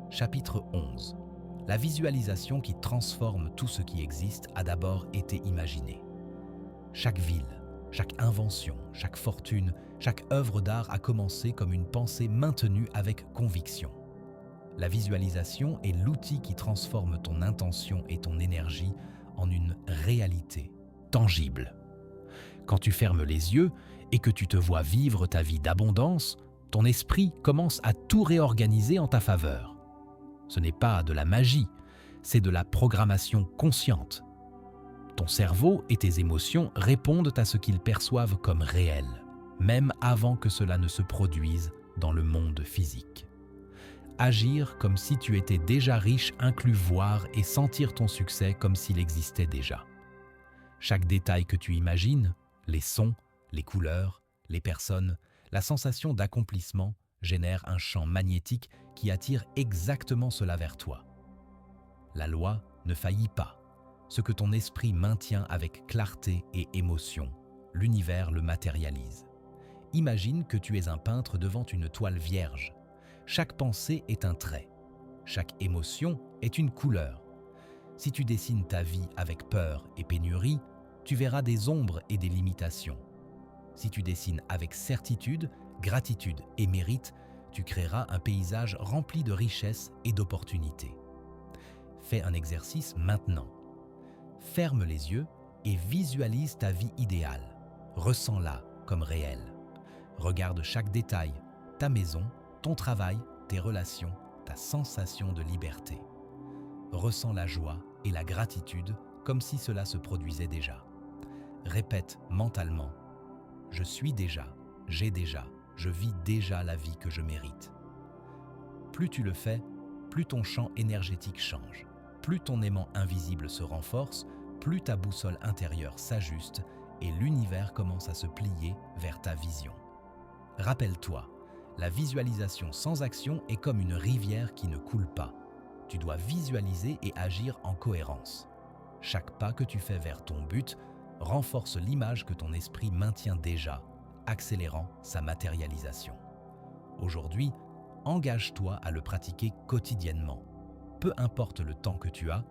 Chapitre 11. La visualisation qui transforme tout ce qui existe a d'abord été imaginée. Chaque ville, chaque invention, chaque fortune, chaque œuvre d'art a commencé comme une pensée maintenue avec conviction. La visualisation est l'outil qui transforme ton intention et ton énergie en une réalité tangible. Quand tu fermes les yeux et que tu te vois vivre ta vie d'abondance, ton esprit commence à tout réorganiser en ta faveur. Ce n'est pas de la magie, c'est de la programmation consciente. Ton cerveau et tes émotions répondent à ce qu'ils perçoivent comme réel, même avant que cela ne se produise dans le monde physique. Agir comme si tu étais déjà riche inclut voir et sentir ton succès comme s'il existait déjà. Chaque détail que tu imagines, les sons, les couleurs, les personnes, la sensation d'accomplissement génère un champ magnétique qui attire exactement cela vers toi. La loi ne faillit pas. Ce que ton esprit maintient avec clarté et émotion, l'univers le matérialise. Imagine que tu es un peintre devant une toile vierge. Chaque pensée est un trait. Chaque émotion est une couleur. Si tu dessines ta vie avec peur et pénurie, tu verras des ombres et des limitations. Si tu dessines avec certitude, gratitude et mérite, tu créeras un paysage rempli de richesses et d'opportunités. Fais un exercice maintenant. Ferme les yeux et visualise ta vie idéale. Ressens-la comme réelle. Regarde chaque détail, ta maison, ton travail, tes relations, ta sensation de liberté. Ressens la joie et la gratitude comme si cela se produisait déjà. Répète mentalement « Je suis déjà, j'ai déjà, je vis déjà la vie que je mérite ». Plus tu le fais, plus ton champ énergétique change. Plus ton aimant invisible se renforce, plus ta boussole intérieure s'ajuste et l'univers commence à se plier vers ta vision. Rappelle-toi, la visualisation sans action est comme une rivière qui ne coule pas. Tu dois visualiser et agir en cohérence. Chaque pas que tu fais vers ton but renforce l'image que ton esprit maintient déjà, accélérant sa matérialisation. Aujourd'hui, engage-toi à le pratiquer quotidiennement. Peu importe le temps que tu as,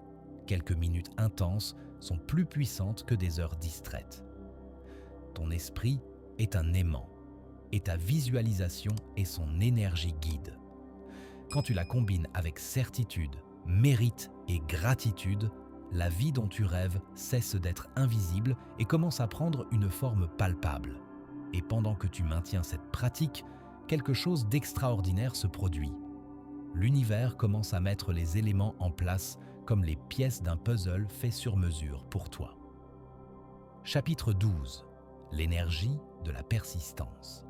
Quelques minutes intenses sont plus puissantes que des heures distraites. Ton esprit est un aimant et ta visualisation est son énergie guide. Quand tu la combines avec certitude, mérite et gratitude, la vie dont tu rêves cesse d'être invisible et commence à prendre une forme palpable. Et pendant que tu maintiens cette pratique, quelque chose d'extraordinaire se produit. L'univers commence à mettre les éléments en place comme les pièces d'un puzzle fait sur mesure pour toi. Chapitre 12. L'énergie de la persistance.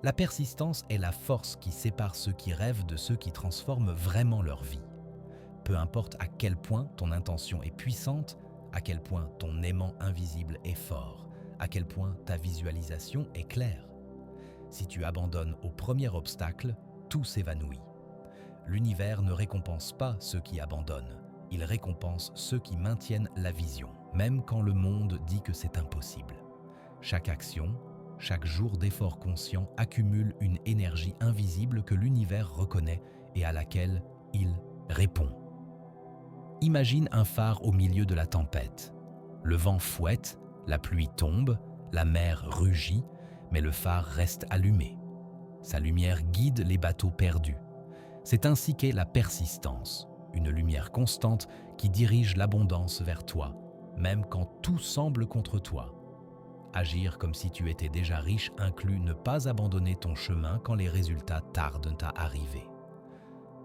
La persistance est la force qui sépare ceux qui rêvent de ceux qui transforment vraiment leur vie. Peu importe à quel point ton intention est puissante, à quel point ton aimant invisible est fort, à quel point ta visualisation est claire. Si tu abandonnes au premier obstacle, tout s'évanouit. L'univers ne récompense pas ceux qui abandonnent, il récompense ceux qui maintiennent la vision, même quand le monde dit que c'est impossible. Chaque action, chaque jour d'effort conscient accumule une énergie invisible que l'univers reconnaît et à laquelle il répond. Imagine un phare au milieu de la tempête. Le vent fouette, la pluie tombe, la mer rugit, mais le phare reste allumé. Sa lumière guide les bateaux perdus. C'est ainsi qu'est la persistance, une lumière constante qui dirige l'abondance vers toi, même quand tout semble contre toi. Agir comme si tu étais déjà riche inclut ne pas abandonner ton chemin quand les résultats tardent à arriver.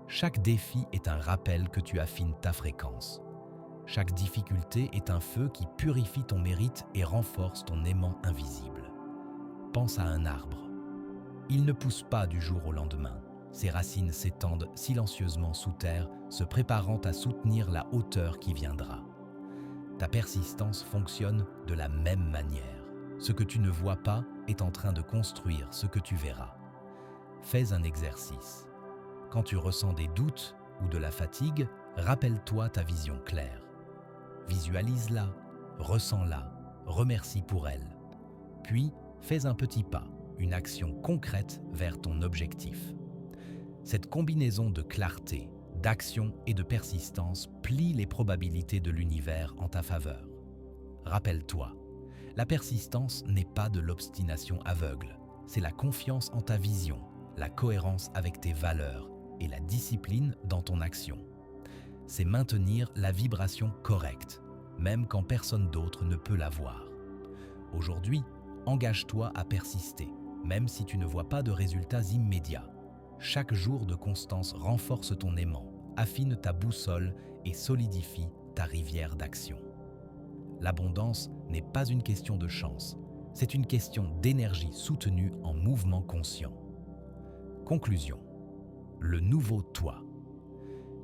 Chaque défi est un rappel que tu affines ta fréquence. Chaque difficulté est un feu qui purifie ton mérite et renforce ton aimant invisible. Pense à un arbre. Il ne pousse pas du jour au lendemain. Ses racines s'étendent silencieusement sous terre, se préparant à soutenir la hauteur qui viendra. Ta persistance fonctionne de la même manière. Ce que tu ne vois pas est en train de construire ce que tu verras. Fais un exercice. Quand tu ressens des doutes ou de la fatigue, rappelle-toi ta vision claire. Visualise-la, ressens-la, remercie pour elle. Puis, fais un petit pas, une action concrète vers ton objectif. Cette combinaison de clarté, d'action et de persistance plie les probabilités de l'univers en ta faveur. Rappelle-toi, la persistance n'est pas de l'obstination aveugle, c'est la confiance en ta vision, la cohérence avec tes valeurs et la discipline dans ton action. C'est maintenir la vibration correcte, même quand personne d'autre ne peut la voir. Aujourd'hui, engage-toi à persister, même si tu ne vois pas de résultats immédiats. Chaque jour de constance renforce ton aimant, affine ta boussole et solidifie ta rivière d'action. L'abondance n'est pas une question de chance, c'est une question d'énergie soutenue en mouvement conscient. Conclusion. Le nouveau toi.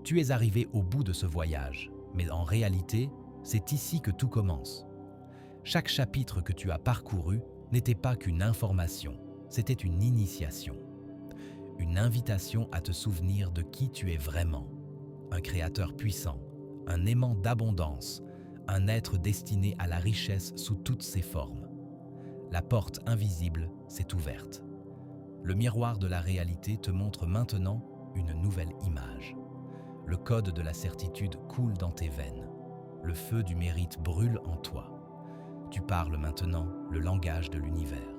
Tu es arrivé au bout de ce voyage, mais en réalité, c'est ici que tout commence. Chaque chapitre que tu as parcouru n'était pas qu'une information, c'était une initiation. Une invitation à te souvenir de qui tu es vraiment. Un créateur puissant, un aimant d'abondance, un être destiné à la richesse sous toutes ses formes. La porte invisible s'est ouverte. Le miroir de la réalité te montre maintenant une nouvelle image. Le code de la certitude coule dans tes veines. Le feu du mérite brûle en toi. Tu parles maintenant le langage de l'univers.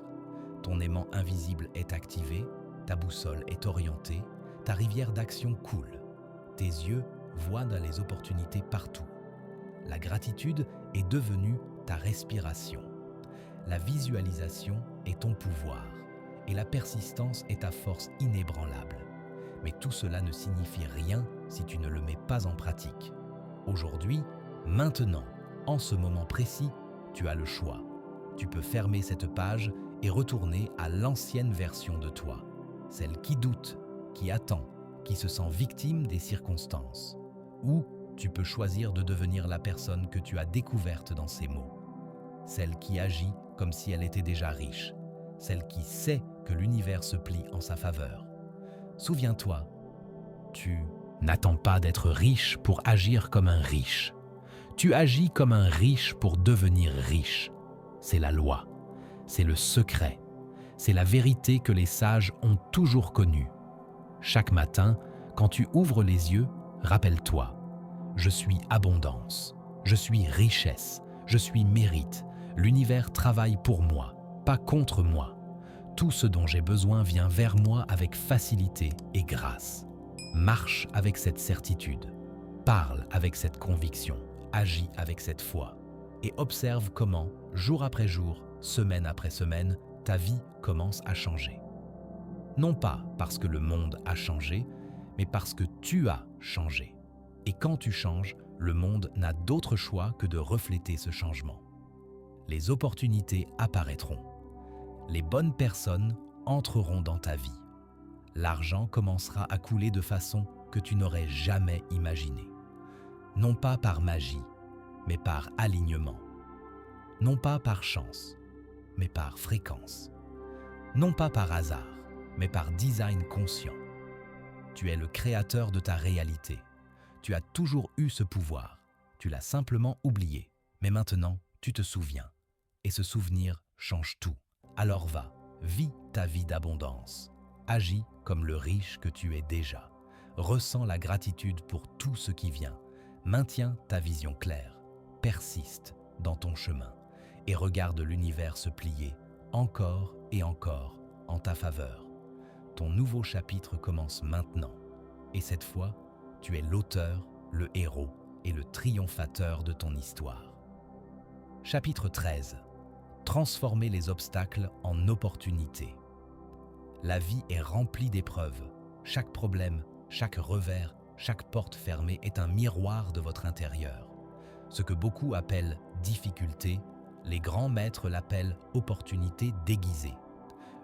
Ton aimant invisible est activé, ta boussole est orientée, ta rivière d'action coule. Tes yeux voient dans les opportunités partout. La gratitude est devenue ta respiration. La visualisation est ton pouvoir et la persistance est ta force inébranlable. Mais tout cela ne signifie rien si tu ne le mets pas en pratique. Aujourd'hui, maintenant, en ce moment précis, tu as le choix. Tu peux fermer cette page et retourner à l'ancienne version de toi, celle qui doute, qui attend, qui se sent victime des circonstances. Ou tu peux choisir de devenir la personne que tu as découverte dans ces mots, celle qui agit comme si elle était déjà riche, celle qui sait que l'univers se plie en sa faveur. Souviens-toi, tu n'attends pas d'être riche pour agir comme un riche. Tu agis comme un riche pour devenir riche. C'est la loi, c'est le secret, c'est la vérité que les sages ont toujours connue. Chaque matin, quand tu ouvres les yeux, rappelle-toi, Je suis abondance. Je suis richesse. Je suis mérite. L'univers travaille pour moi, pas contre moi. Tout ce dont j'ai besoin vient vers moi avec facilité et grâce. Marche avec cette certitude. Parle avec cette conviction. Agis avec cette foi. Et observe comment, jour après jour, semaine après semaine, ta vie commence à changer. Non pas parce que le monde a changé, mais parce que tu as changé. Et quand tu changes, le monde n'a d'autre choix que de refléter ce changement. Les opportunités apparaîtront. Les bonnes personnes entreront dans ta vie. L'argent commencera à couler de façon que tu n'aurais jamais imaginée. Non pas par magie, mais par alignement. Non pas par chance, mais par fréquence. Non pas par hasard, mais par design conscient. Tu es le créateur de ta réalité. Tu as toujours eu ce pouvoir. Tu l'as simplement oublié. Mais maintenant, tu te souviens. Et ce souvenir change tout. Alors va, vis ta vie d'abondance. Agis comme le riche que tu es déjà. Ressens la gratitude pour tout ce qui vient. Maintiens ta vision claire. Persiste dans ton chemin. Et regarde l'univers se plier encore et encore en ta faveur. Ton nouveau chapitre commence maintenant. Et cette fois, tu es l'auteur, le héros et le triomphateur de ton histoire. Chapitre 13. Transformer les obstacles en opportunités. La vie est remplie d'épreuves. Chaque problème, chaque revers, chaque porte fermée est un miroir de votre intérieur. Ce que beaucoup appellent difficulté, les grands maîtres l'appellent opportunité déguisée.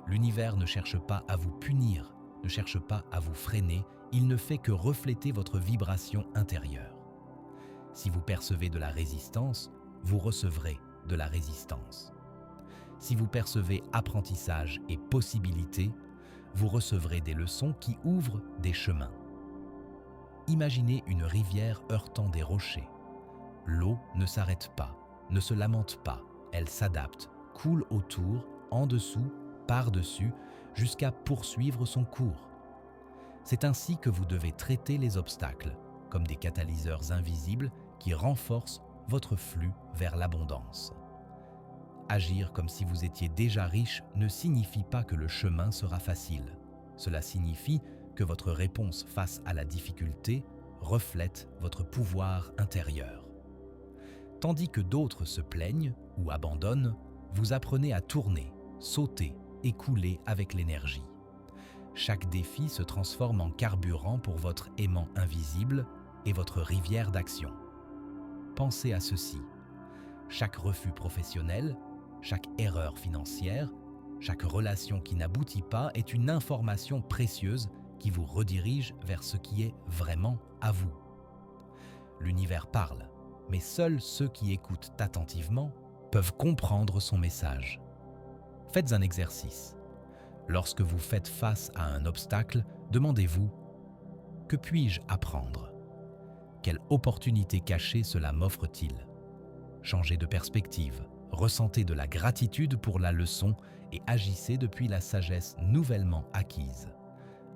L'univers ne cherche pas à vous punir, ne cherche pas à vous freiner, il ne fait que refléter votre vibration intérieure. Si vous percevez de la résistance, vous recevrez de la résistance. Si vous percevez apprentissage et possibilités, vous recevrez des leçons qui ouvrent des chemins. Imaginez une rivière heurtant des rochers. L'eau ne s'arrête pas, ne se lamente pas, elle s'adapte, coule autour, en dessous, par-dessus, jusqu'à poursuivre son cours. C'est ainsi que vous devez traiter les obstacles, comme des catalyseurs invisibles qui renforcent votre flux vers l'abondance. Agir comme si vous étiez déjà riche ne signifie pas que le chemin sera facile. Cela signifie que votre réponse face à la difficulté reflète votre pouvoir intérieur. Tandis que d'autres se plaignent ou abandonnent, vous apprenez à tourner, sauter et couler avec l'énergie. Chaque défi se transforme en carburant pour votre aimant invisible et votre rivière d'action. Pensez à ceci. Chaque refus professionnel, chaque erreur financière, chaque relation qui n'aboutit pas est une information précieuse qui vous redirige vers ce qui est vraiment à vous. L'univers parle, mais seuls ceux qui écoutent attentivement peuvent comprendre son message. Faites un exercice. Lorsque vous faites face à un obstacle, demandez-vous « Que puis-je apprendre ? Quelle opportunité cachée cela m'offre-t-il » Changez de perspective, ressentez de la gratitude pour la leçon et agissez depuis la sagesse nouvellement acquise.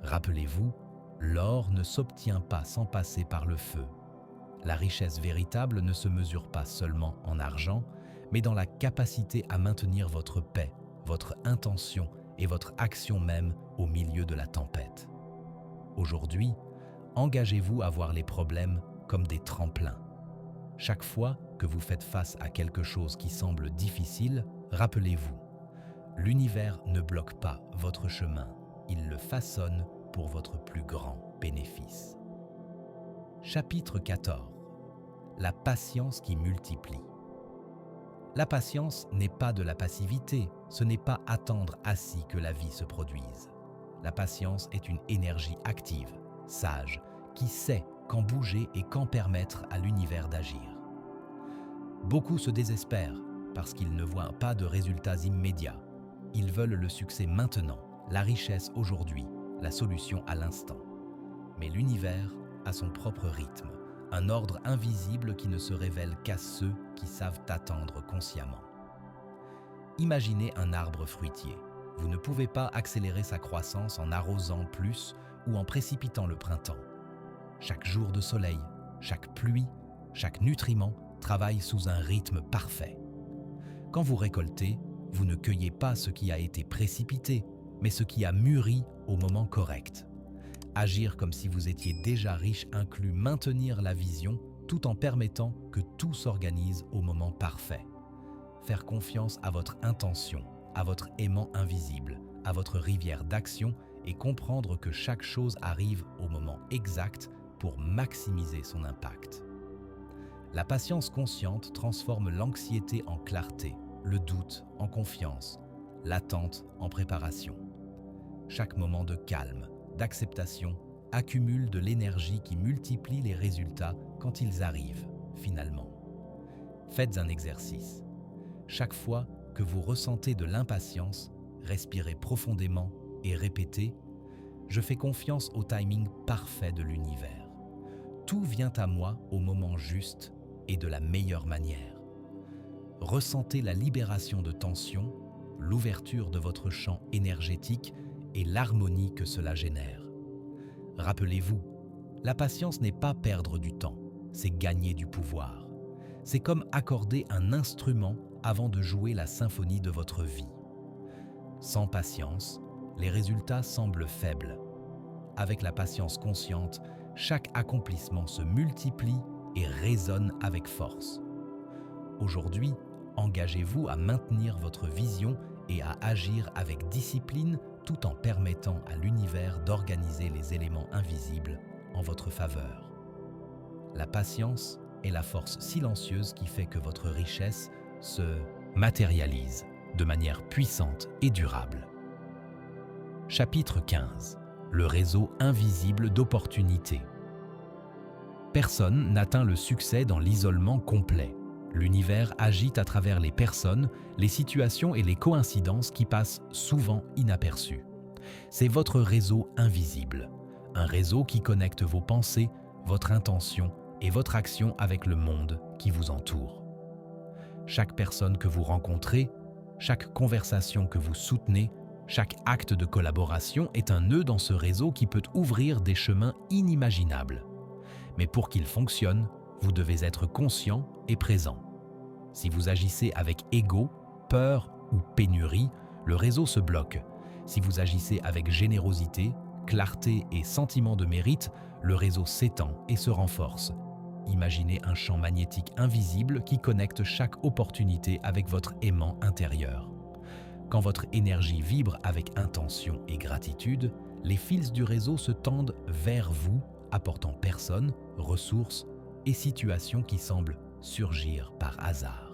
Rappelez-vous, l'or ne s'obtient pas sans passer par le feu. La richesse véritable ne se mesure pas seulement en argent, mais dans la capacité à maintenir votre paix, votre intention et votre action même au milieu de la tempête. Aujourd'hui, engagez-vous à voir les problèmes comme des tremplins. Chaque fois que vous faites face à quelque chose qui semble difficile, rappelez-vous, l'univers ne bloque pas votre chemin, il le façonne pour votre plus grand bénéfice. Chapitre 14. La patience qui multiplie. La patience n'est pas de la passivité, ce n'est pas attendre assis que la vie se produise. La patience est une énergie active, sage, qui sait quand bouger et quand permettre à l'univers d'agir. Beaucoup se désespèrent parce qu'ils ne voient pas de résultats immédiats. Ils veulent le succès maintenant, la richesse aujourd'hui, la solution à l'instant. Mais l'univers a son propre rythme, un ordre invisible qui ne se révèle qu'à ceux qui savent attendre consciemment. Imaginez un arbre fruitier. Vous ne pouvez pas accélérer sa croissance en arrosant plus ou en précipitant le printemps. Chaque jour de soleil, chaque pluie, chaque nutriment travaille sous un rythme parfait. Quand vous récoltez, vous ne cueillez pas ce qui a été précipité, mais ce qui a mûri au moment correct. Agir comme si vous étiez déjà riche inclut maintenir la vision tout en permettant que tout s'organise au moment parfait. Faire confiance à votre intention, à votre aimant invisible, à votre rivière d'action et comprendre que chaque chose arrive au moment exact pour maximiser son impact. La patience consciente transforme l'anxiété en clarté, le doute en confiance, l'attente en préparation. Chaque moment de calme, d'acceptation, accumule de l'énergie qui multiplie les résultats quand ils arrivent, finalement. Faites un exercice. Chaque fois que vous ressentez de l'impatience, respirez profondément et répétez « Je fais confiance au timing parfait de l'univers. Tout vient à moi au moment juste et de la meilleure manière. » Ressentez la libération de tension, l'ouverture de votre champ énergétique et l'harmonie que cela génère. Rappelez-vous, la patience n'est pas perdre du temps, c'est gagner du pouvoir. C'est comme accorder un instrument avant de jouer la symphonie de votre vie. Sans patience, les résultats semblent faibles. Avec la patience consciente, chaque accomplissement se multiplie et résonne avec force. Aujourd'hui, engagez-vous à maintenir votre vision et à agir avec discipline tout en permettant à l'univers d'organiser les éléments invisibles en votre faveur. La patience est la force silencieuse qui fait que votre richesse se matérialise de manière puissante et durable. Chapitre 15. Le réseau invisible d'opportunités. Personne n'atteint le succès dans l'isolement complet. L'univers agite à travers les personnes, les situations et les coïncidences qui passent souvent inaperçues. C'est votre réseau invisible, un réseau qui connecte vos pensées, votre intention et votre action avec le monde qui vous entoure. Chaque personne que vous rencontrez, chaque conversation que vous soutenez, chaque acte de collaboration est un nœud dans ce réseau qui peut ouvrir des chemins inimaginables. Mais pour qu'il fonctionne, vous devez être conscient et présent. Si vous agissez avec ego, peur ou pénurie, le réseau se bloque. Si vous agissez avec générosité, clarté et sentiment de mérite, le réseau s'étend et se renforce. Imaginez un champ magnétique invisible qui connecte chaque opportunité avec votre aimant intérieur. Quand votre énergie vibre avec intention et gratitude, les fils du réseau se tendent vers vous, apportant personnes, ressources et situations qui semblent surgir par hasard.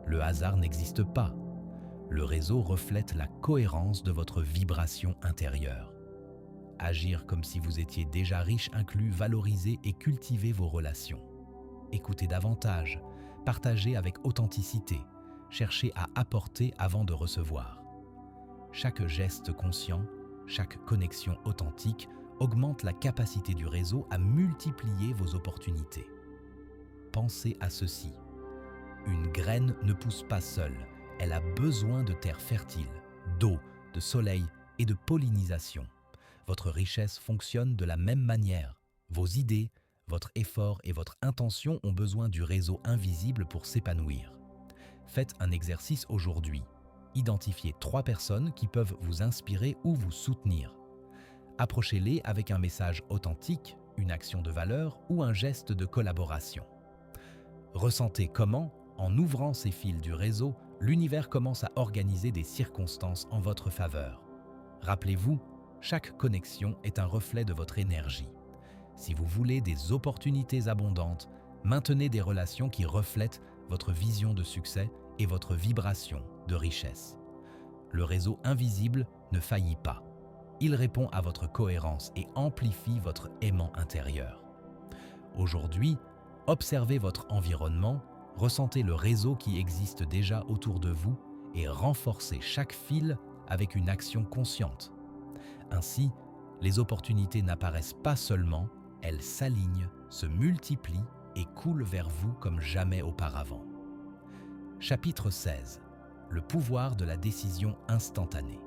Le hasard n'existe pas. Le réseau reflète la cohérence de votre vibration intérieure. Agir comme si vous étiez déjà riche inclut valoriser et cultiver vos relations. Écoutez davantage, partagez avec authenticité, cherchez à apporter avant de recevoir. Chaque geste conscient, chaque connexion authentique augmente la capacité du réseau à multiplier vos opportunités. Pensez à ceci. Une graine ne pousse pas seule, elle a besoin de terre fertile, d'eau, de soleil et de pollinisation. Votre richesse fonctionne de la même manière. Vos idées, votre effort et votre intention ont besoin du réseau invisible pour s'épanouir. Faites un exercice aujourd'hui. Identifiez 3 personnes qui peuvent vous inspirer ou vous soutenir. Approchez-les avec un message authentique, une action de valeur ou un geste de collaboration. Ressentez comment, en ouvrant ces fils du réseau, l'univers commence à organiser des circonstances en votre faveur. Rappelez-vous, chaque connexion est un reflet de votre énergie. Si vous voulez des opportunités abondantes, maintenez des relations qui reflètent votre vision de succès et votre vibration de richesse. Le réseau invisible ne faillit pas. Il répond à votre cohérence et amplifie votre aimant intérieur. Aujourd'hui, observez votre environnement, ressentez le réseau qui existe déjà autour de vous et renforcez chaque fil avec une action consciente. Ainsi, les opportunités n'apparaissent pas seulement, elles s'alignent, se multiplient et coulent vers vous comme jamais auparavant. Chapitre 16. Le pouvoir de la décision instantanée.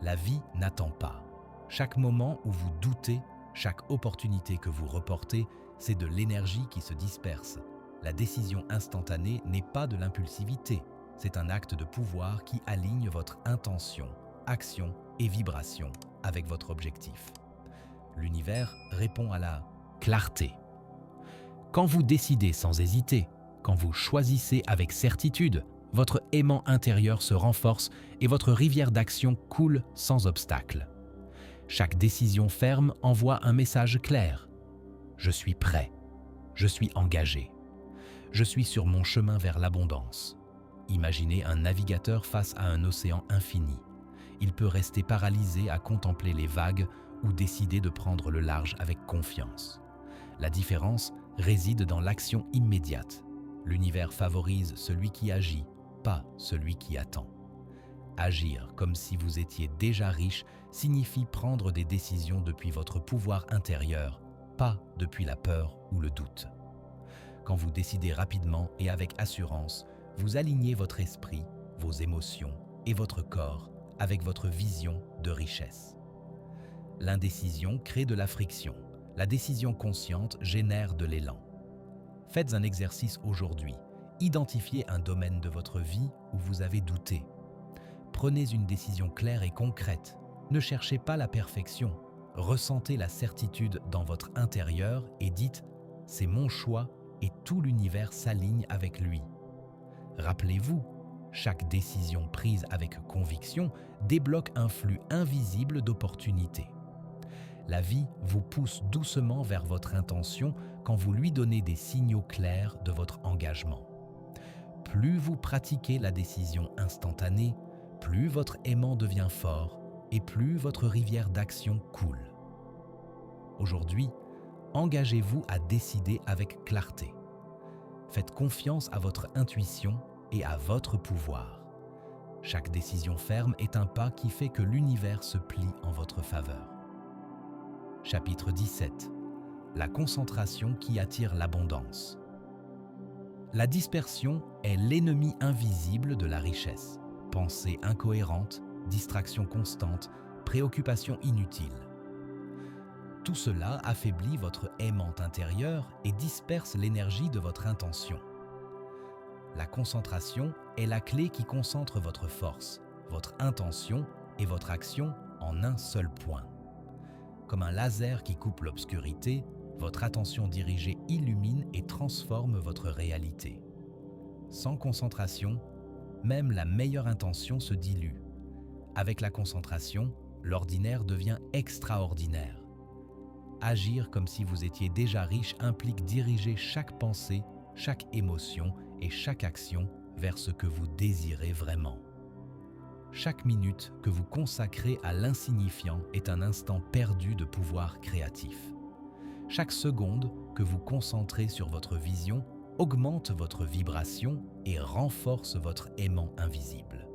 La vie n'attend pas. Chaque moment où vous doutez, Chaque opportunité que vous reportez, c'est de l'énergie qui se disperse. La décision instantanée n'est pas de l'impulsivité, c'est un acte de pouvoir qui aligne votre intention, action et vibration avec votre objectif. L'univers répond à la clarté. Quand vous décidez sans hésiter, quand vous choisissez avec certitude, votre aimant intérieur se renforce et votre rivière d'action coule sans obstacle. Chaque décision ferme envoie un message clair. Je suis prêt. Je suis engagé. Je suis sur mon chemin vers l'abondance. Imaginez un navigateur face à un océan infini. Il peut rester paralysé à contempler les vagues ou décider de prendre le large avec confiance. La différence réside dans l'action immédiate. L'univers favorise celui qui agit, pas celui qui attend. Agir comme si vous étiez déjà riche signifie prendre des décisions depuis votre pouvoir intérieur, pas depuis la peur ou le doute. Quand vous décidez rapidement et avec assurance, vous alignez votre esprit, vos émotions et votre corps avec votre vision de richesse. L'indécision crée de la friction. La décision consciente génère de l'élan. Faites un exercice aujourd'hui. Identifiez un domaine de votre vie où vous avez douté. Prenez une décision claire et concrète. Ne cherchez pas la perfection. Ressentez la certitude dans votre intérieur et dites « c'est mon choix et tout l'univers s'aligne avec lui ». Rappelez-vous, chaque décision prise avec conviction débloque un flux invisible d'opportunités. La vie vous pousse doucement vers votre intention quand vous lui donnez des signaux clairs de votre engagement. Plus vous pratiquez la décision instantanée, plus votre aimant devient fort et plus votre rivière d'action coule. Aujourd'hui, engagez-vous à décider avec clarté. Faites confiance à votre intuition et à votre pouvoir. Chaque décision ferme est un pas qui fait que l'univers se plie en votre faveur. Chapitre 17. La concentration qui attire l'abondance. La dispersion est l'ennemi invisible de la richesse. Pensée incohérente, distraction constante, préoccupation inutile. Tout cela affaiblit votre aimant intérieur et disperse l'énergie de votre intention. La concentration est la clé qui concentre votre force, votre intention et votre action en un seul point. Comme un laser qui coupe l'obscurité, votre attention dirigée illumine et transforme votre réalité. Sans concentration, même la meilleure intention se dilue. Avec la concentration, l'ordinaire devient extraordinaire. Agir comme si vous étiez déjà riche implique diriger chaque pensée, chaque émotion et chaque action vers ce que vous désirez vraiment. Chaque minute que vous consacrez à l'insignifiant est un instant perdu de pouvoir créatif. Chaque seconde que vous concentrez sur votre vision augmente votre vibration et renforce votre aimant invisible.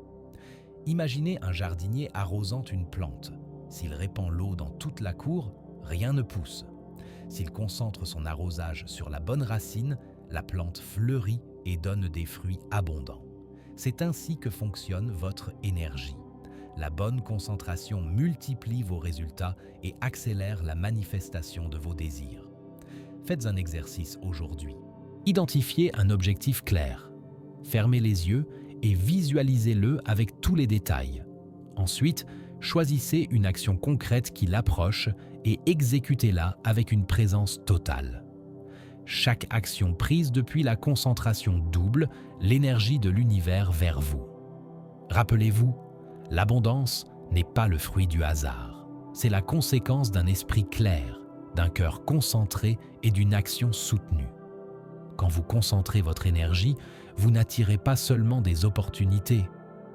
Imaginez un jardinier arrosant une plante. S'il répand l'eau dans toute la cour, rien ne pousse. S'il concentre son arrosage sur la bonne racine, la plante fleurit et donne des fruits abondants. C'est ainsi que fonctionne votre énergie. La bonne concentration multiplie vos résultats et accélère la manifestation de vos désirs. Faites un exercice aujourd'hui. Identifiez un objectif clair. Fermez les yeux et visualisez-le avec tous les détails. Ensuite, choisissez une action concrète qui l'approche et exécutez-la avec une présence totale. Chaque action prise depuis la concentration double l'énergie de l'univers vers vous. Rappelez-vous, l'abondance n'est pas le fruit du hasard. C'est la conséquence d'un esprit clair, d'un cœur concentré et d'une action soutenue. Quand vous concentrez votre énergie, vous n'attirez pas seulement des opportunités,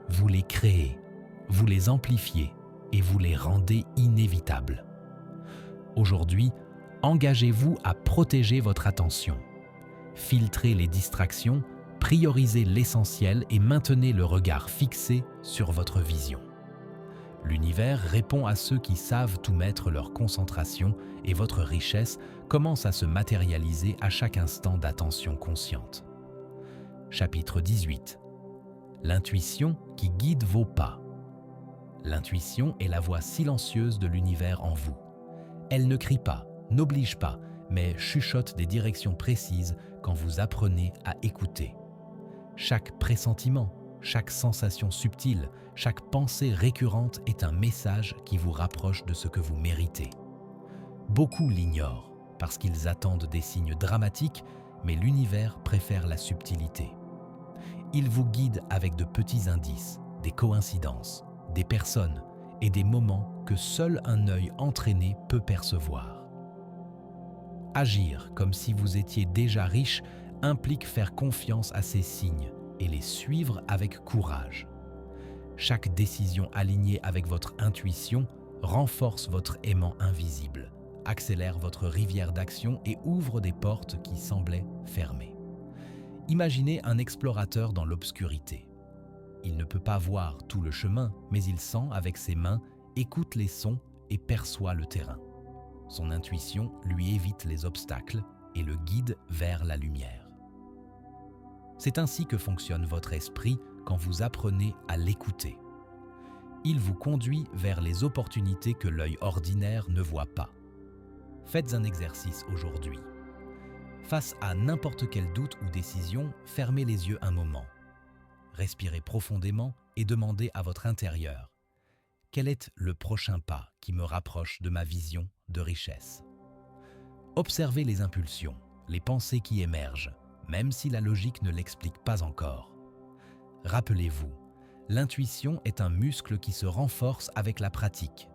vous les créez, vous les amplifiez et vous les rendez inévitables. Aujourd'hui, engagez-vous à protéger votre attention. Filtrez les distractions, priorisez l'essentiel et maintenez le regard fixé sur votre vision. L'univers répond à ceux qui savent tout mettre leur concentration et votre richesse commence à se matérialiser à chaque instant d'attention consciente. Chapitre 18. L'intuition qui guide vos pas. L'intuition est la voix silencieuse de l'univers en vous. Elle ne crie pas, n'oblige pas, mais chuchote des directions précises quand vous apprenez à écouter. Chaque pressentiment, chaque sensation subtile, chaque pensée récurrente est un message qui vous rapproche de ce que vous méritez. Beaucoup l'ignorent parce qu'ils attendent des signes dramatiques, mais l'univers préfère la subtilité. Il vous guide avec de petits indices, des coïncidences, des personnes et des moments que seul un œil entraîné peut percevoir. Agir comme si vous étiez déjà riche implique faire confiance à ces signes et les suivre avec courage. Chaque décision alignée avec votre intuition renforce votre aimant invisible, accélère votre rivière d'action et ouvre des portes qui semblaient fermées. Imaginez un explorateur dans l'obscurité. Il ne peut pas voir tout le chemin, mais il sent avec ses mains, écoute les sons et perçoit le terrain. Son intuition lui évite les obstacles et le guide vers la lumière. C'est ainsi que fonctionne votre esprit quand vous apprenez à l'écouter. Il vous conduit vers les opportunités que l'œil ordinaire ne voit pas. Faites un exercice aujourd'hui. Face à n'importe quel doute ou décision, fermez les yeux un moment. Respirez profondément et demandez à votre intérieur: quel est le prochain pas qui me rapproche de ma vision de richesse? Observez les impulsions, les pensées qui émergent, même si la logique ne l'explique pas encore. Rappelez-vous, l'intuition est un muscle qui se renforce avec la pratique.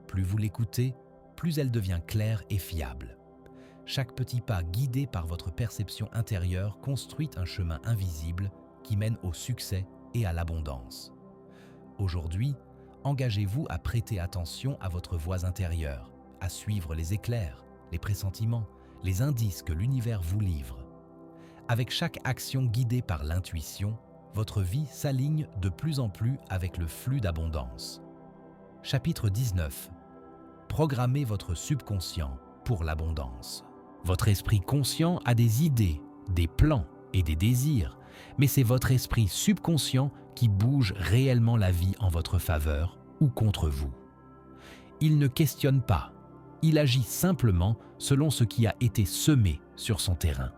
Plus vous l'écoutez, plus elle devient claire et fiable. Chaque petit pas guidé par votre perception intérieure construit un chemin invisible qui mène au succès et à l'abondance. Aujourd'hui, engagez-vous à prêter attention à votre voix intérieure, à suivre les éclairs, les pressentiments, les indices que l'univers vous livre. Avec chaque action guidée par l'intuition, votre vie s'aligne de plus en plus avec le flux d'abondance. Chapitre 19. Programmez votre subconscient pour l'abondance. Votre esprit conscient a des idées, des plans et des désirs, mais c'est votre esprit subconscient qui bouge réellement la vie en votre faveur ou contre vous. Il ne questionne pas, il agit simplement selon ce qui a été semé sur son terrain.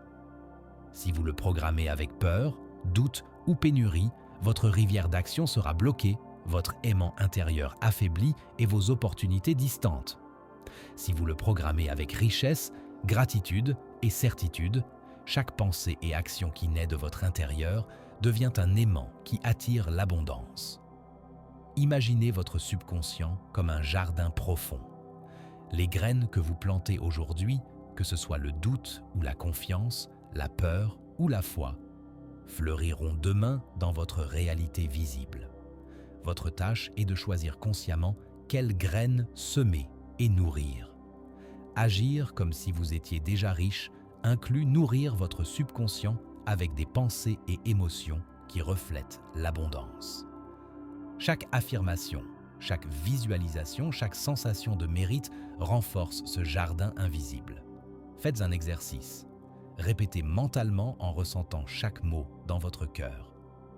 Si vous le programmez avec peur, doute ou pénurie, votre rivière d'action sera bloquée, votre aimant intérieur affaibli et vos opportunités distantes. Si vous le programmez avec richesse, gratitude et certitude, chaque pensée et action qui naît de votre intérieur devient un aimant qui attire l'abondance. Imaginez votre subconscient comme un jardin profond. Les graines que vous plantez aujourd'hui, que ce soit le doute ou la confiance, la peur ou la foi, fleuriront demain dans votre réalité visible. Votre tâche est de choisir consciemment quelles graines semer et nourrir. Agir comme si vous étiez déjà riche inclut nourrir votre subconscient avec des pensées et émotions qui reflètent l'abondance. Chaque affirmation, chaque visualisation, chaque sensation de mérite renforce ce jardin invisible. Faites un exercice. Répétez mentalement en ressentant chaque mot dans votre cœur.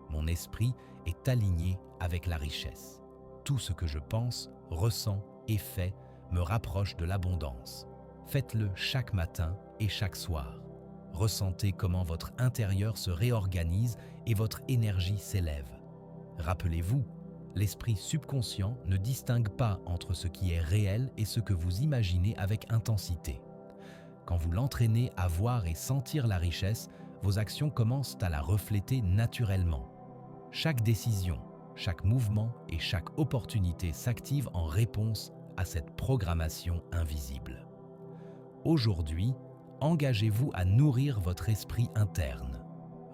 Mon esprit est aligné avec la richesse. Tout ce que je pense, ressens et fais me rapproche de l'abondance. Faites-le chaque matin et chaque soir. Ressentez comment votre intérieur se réorganise et votre énergie s'élève. Rappelez-vous, l'esprit subconscient ne distingue pas entre ce qui est réel et ce que vous imaginez avec intensité. Quand vous l'entraînez à voir et sentir la richesse, vos actions commencent à la refléter naturellement. Chaque décision, chaque mouvement et chaque opportunité s'active en réponse à cette programmation invisible. Aujourd'hui, engagez-vous à nourrir votre esprit interne.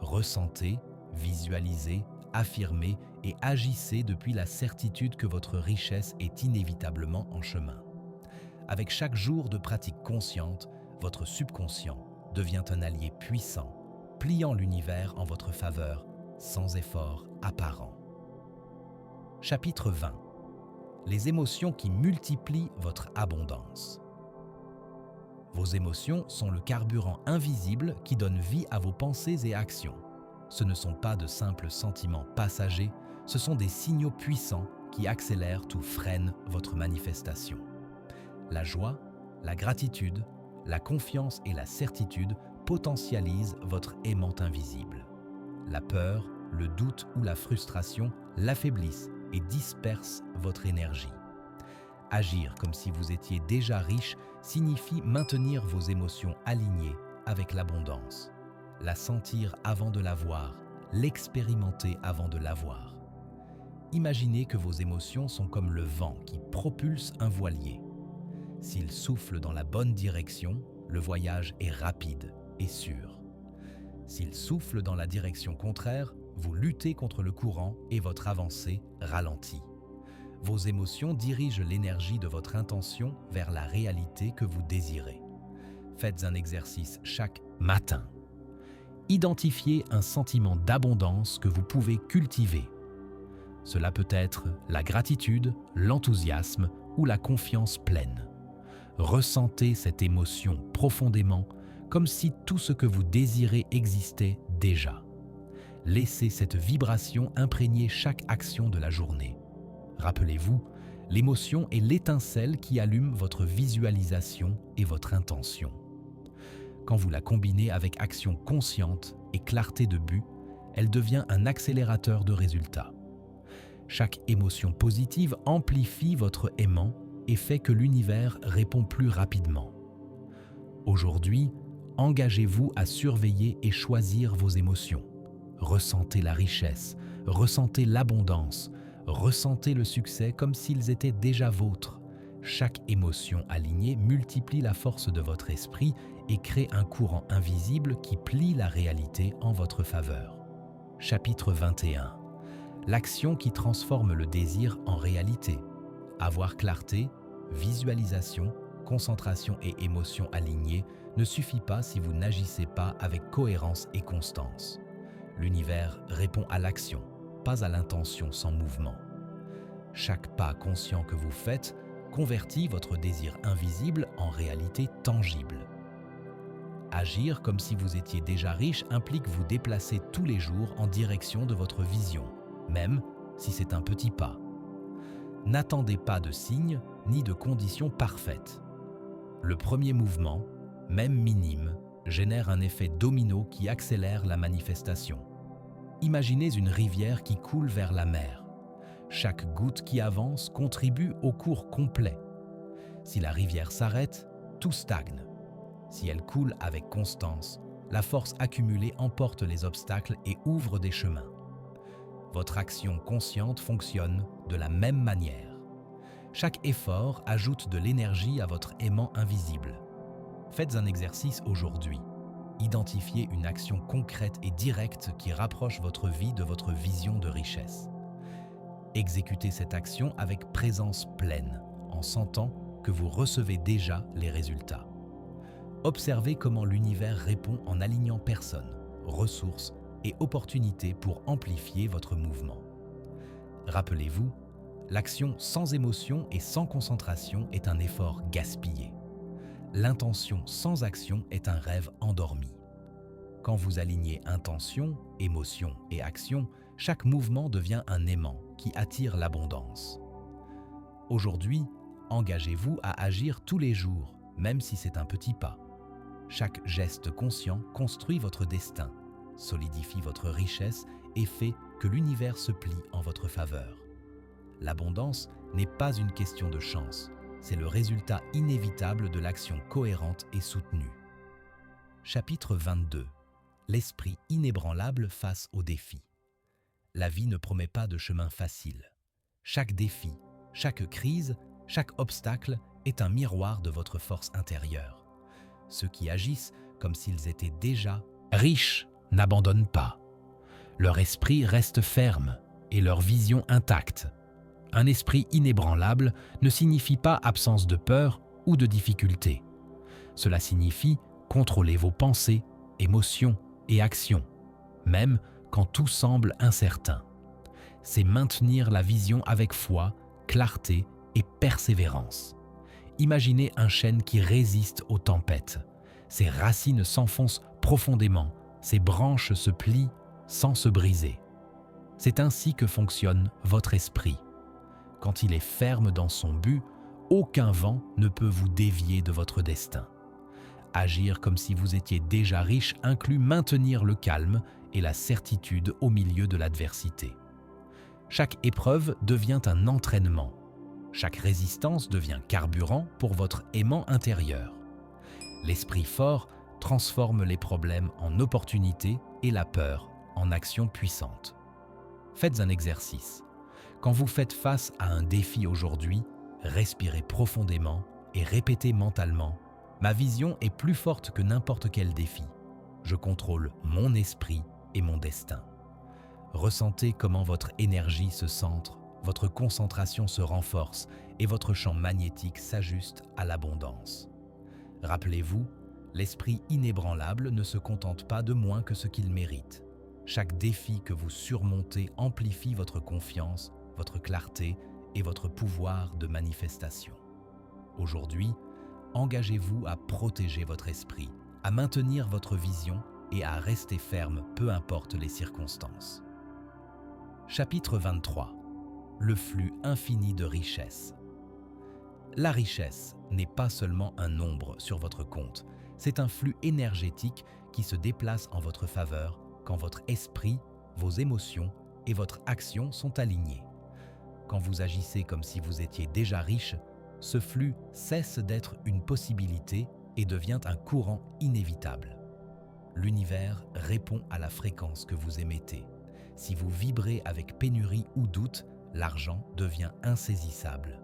Ressentez, visualisez, affirmez et agissez depuis la certitude que votre richesse est inévitablement en chemin. Avec chaque jour de pratique consciente, votre subconscient devient un allié puissant, pliant l'univers en votre faveur sans effort apparent. Chapitre 20. Les émotions qui multiplient votre abondance. Vos émotions sont le carburant invisible qui donne vie à vos pensées et actions. Ce ne sont pas de simples sentiments passagers, ce sont des signaux puissants qui accélèrent ou freinent votre manifestation. La joie, La gratitude, la confiance et la certitude potentialisent votre aimant invisible. La peur, le doute ou la frustration l'affaiblissent et dispersent votre énergie. Agir comme si vous étiez déjà riche signifie maintenir vos émotions alignées avec l'abondance. La sentir avant de l'avoir, l'expérimenter avant de l'avoir. Imaginez que vos émotions sont comme le vent qui propulse un voilier. S'il souffle dans la bonne direction, le voyage est rapide et sûr. S'il souffle dans la direction contraire, vous luttez contre le courant et votre avancée ralentit. Vos émotions dirigent l'énergie de votre intention vers la réalité que vous désirez. Faites un exercice chaque matin. Identifiez un sentiment d'abondance que vous pouvez cultiver. Cela peut être la gratitude, l'enthousiasme ou la confiance pleine. Ressentez cette émotion profondément, comme si tout ce que vous désirez existait déjà. Laissez cette vibration imprégner chaque action de la journée. Rappelez-vous, l'émotion est l'étincelle qui allume votre visualisation et votre intention. Quand vous la combinez avec action consciente et clarté de but, elle devient un accélérateur de résultats. Chaque émotion positive amplifie votre aimant et fait que l'univers répond plus rapidement. Aujourd'hui, engagez-vous à surveiller et choisir vos émotions. Ressentez la richesse, ressentez l'abondance, ressentez le succès comme s'ils étaient déjà vôtres. Chaque émotion alignée multiplie la force de votre esprit et crée un courant invisible qui plie la réalité en votre faveur. Chapitre 21. L'action qui transforme le désir en réalité. Avoir clarté, visualisation, concentration et émotion alignées ne suffit pas si vous n'agissez pas avec cohérence et constance. L'univers répond à l'action, pas à l'intention sans mouvement. Chaque pas conscient que vous faites convertit votre désir invisible en réalité tangible. Agir comme si vous étiez déjà riche implique vous déplacer tous les jours en direction de votre vision, même si c'est un petit pas. N'attendez pas de signes ni de conditions parfaites. Le premier mouvement, même minime, génère un effet domino qui accélère la manifestation. Imaginez une rivière qui coule vers la mer. Chaque goutte qui avance contribue au cours complet. Si la rivière s'arrête, tout stagne. Si elle coule avec constance, la force accumulée emporte les obstacles et ouvre des chemins. Votre action consciente fonctionne de la même manière. Chaque effort ajoute de l'énergie à votre aimant invisible. Faites un exercice aujourd'hui. Identifiez une action concrète et directe qui rapproche votre vie de votre vision de richesse. Exécutez cette action avec présence pleine, en sentant que vous recevez déjà les résultats. Observez comment l'univers répond en alignant personnes, ressources et opportunités pour amplifier votre mouvement. Rappelez-vous, l'action sans émotion et sans concentration est un effort gaspillé. L'intention sans action est un rêve endormi. Quand vous alignez intention, émotion et action, chaque mouvement devient un aimant qui attire l'abondance. Aujourd'hui, engagez-vous à agir tous les jours, même si c'est un petit pas. Chaque geste conscient construit votre destin, solidifie votre richesse et fait que l'univers se plie en votre faveur. L'abondance n'est pas une question de chance, c'est le résultat inévitable de l'action cohérente et soutenue. Chapitre 22. L'esprit inébranlable face aux défis. La vie ne promet pas de chemin facile. Chaque défi, chaque crise, chaque obstacle est un miroir de votre force intérieure. Ceux qui agissent comme s'ils étaient déjà riches n'abandonnent pas. Leur esprit reste ferme et leur vision intacte. Un esprit inébranlable ne signifie pas absence de peur ou de difficulté. Cela signifie contrôler vos pensées, émotions et actions, même quand tout semble incertain. C'est maintenir la vision avec foi, clarté et persévérance. Imaginez un chêne qui résiste aux tempêtes. Ses racines s'enfoncent profondément, ses branches se plient sans se briser. C'est ainsi que fonctionne votre esprit. Quand il est ferme dans son but, Aucun vent ne peut vous dévier de votre destin. Agir comme si vous étiez déjà riche inclut maintenir le calme et la certitude au milieu de l'adversité. Chaque épreuve devient un entraînement. Chaque résistance devient carburant pour votre aimant intérieur. L'esprit fort transforme les problèmes en opportunités et la peur en actions puissantes. Faites un exercice. Quand vous faites face à un défi aujourd'hui, respirez profondément et répétez mentalement « Ma vision est plus forte que n'importe quel défi. Je contrôle mon esprit et mon destin. » Ressentez comment votre énergie se centre, votre concentration se renforce et votre champ magnétique s'ajuste à l'abondance. Rappelez-vous, l'esprit inébranlable ne se contente pas de moins que ce qu'il mérite. Chaque défi que vous surmontez amplifie votre confiance, votre clarté et votre pouvoir de manifestation. Aujourd'hui, engagez-vous à protéger votre esprit, à maintenir votre vision et à rester ferme peu importe les circonstances. Chapitre 23. Le flux infini de richesse. La richesse n'est pas seulement un nombre sur votre compte, c'est un flux énergétique qui se déplace en votre faveur quand votre esprit, vos émotions et votre action sont alignés. Quand vous agissez comme si vous étiez déjà riche, ce flux cesse d'être une possibilité et devient un courant inévitable. L'univers répond à la fréquence que vous émettez. Si vous vibrez avec pénurie ou doute, l'argent devient insaisissable.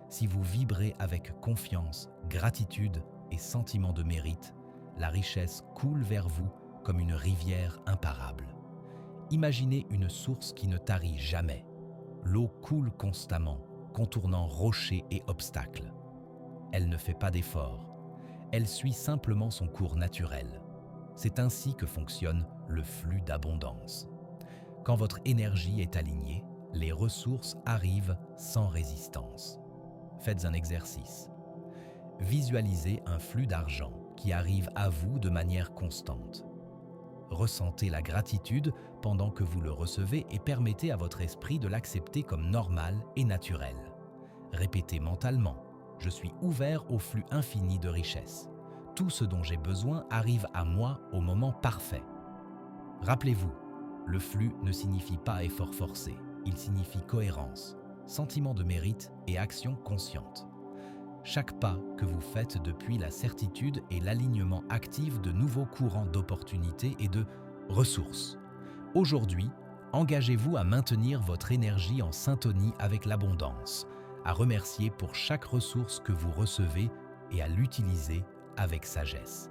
Si vous vibrez avec confiance, gratitude et sentiment de mérite, la richesse coule vers vous comme une rivière imparable. Imaginez une source qui ne tarit jamais. L'eau coule constamment, contournant rochers et obstacles. Elle ne fait pas d'effort. Elle suit simplement son cours naturel. C'est ainsi que fonctionne le flux d'abondance. Quand votre énergie est alignée, les ressources arrivent sans résistance. Faites un exercice. Visualisez un flux d'argent qui arrive à vous de manière constante. Ressentez la gratitude pendant que vous le recevez et permettez à votre esprit de l'accepter comme normal et naturel. Répétez mentalement « Je suis ouvert au flux infini de richesse. Tout ce dont j'ai besoin arrive à moi au moment parfait. » Rappelez-vous, le flux ne signifie pas effort forcé, il signifie cohérence, sentiment de mérite et action consciente. Chaque pas que vous faites depuis la certitude et l'alignement active de nouveaux courants d'opportunités et de ressources. Aujourd'hui, engagez-vous à maintenir votre énergie en syntonie avec l'abondance, à remercier pour chaque ressource que vous recevez et à l'utiliser avec sagesse.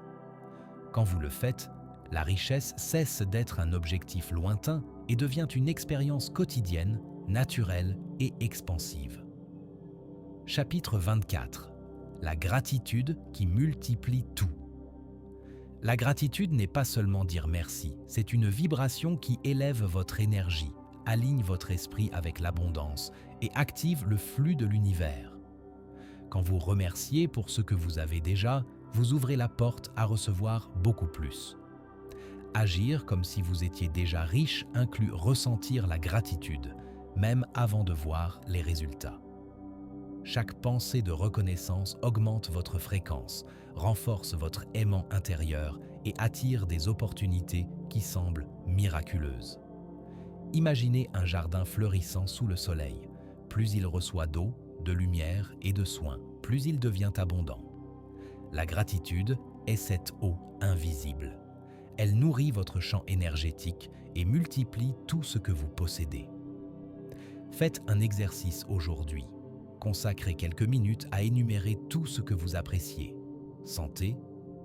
Quand vous le faites, la richesse cesse d'être un objectif lointain et devient une expérience quotidienne, naturelle et expansive. Chapitre 24. La gratitude qui multiplie tout. La gratitude n'est pas seulement dire merci, c'est une vibration qui élève votre énergie, aligne votre esprit avec l'abondance et active le flux de l'univers. Quand vous remerciez pour ce que vous avez déjà, vous ouvrez la porte à recevoir beaucoup plus. Agir comme si vous étiez déjà riche inclut ressentir la gratitude, même avant de voir les résultats. Chaque pensée de reconnaissance augmente votre fréquence, renforce votre aimant intérieur et attire des opportunités qui semblent miraculeuses. Imaginez un jardin fleurissant sous le soleil. Plus il reçoit d'eau, de lumière et de soins, plus il devient abondant. La gratitude est cette eau invisible. Elle nourrit votre champ énergétique et multiplie tout ce que vous possédez. Faites un exercice aujourd'hui. Consacrez quelques minutes à énumérer tout ce que vous appréciez. Santé,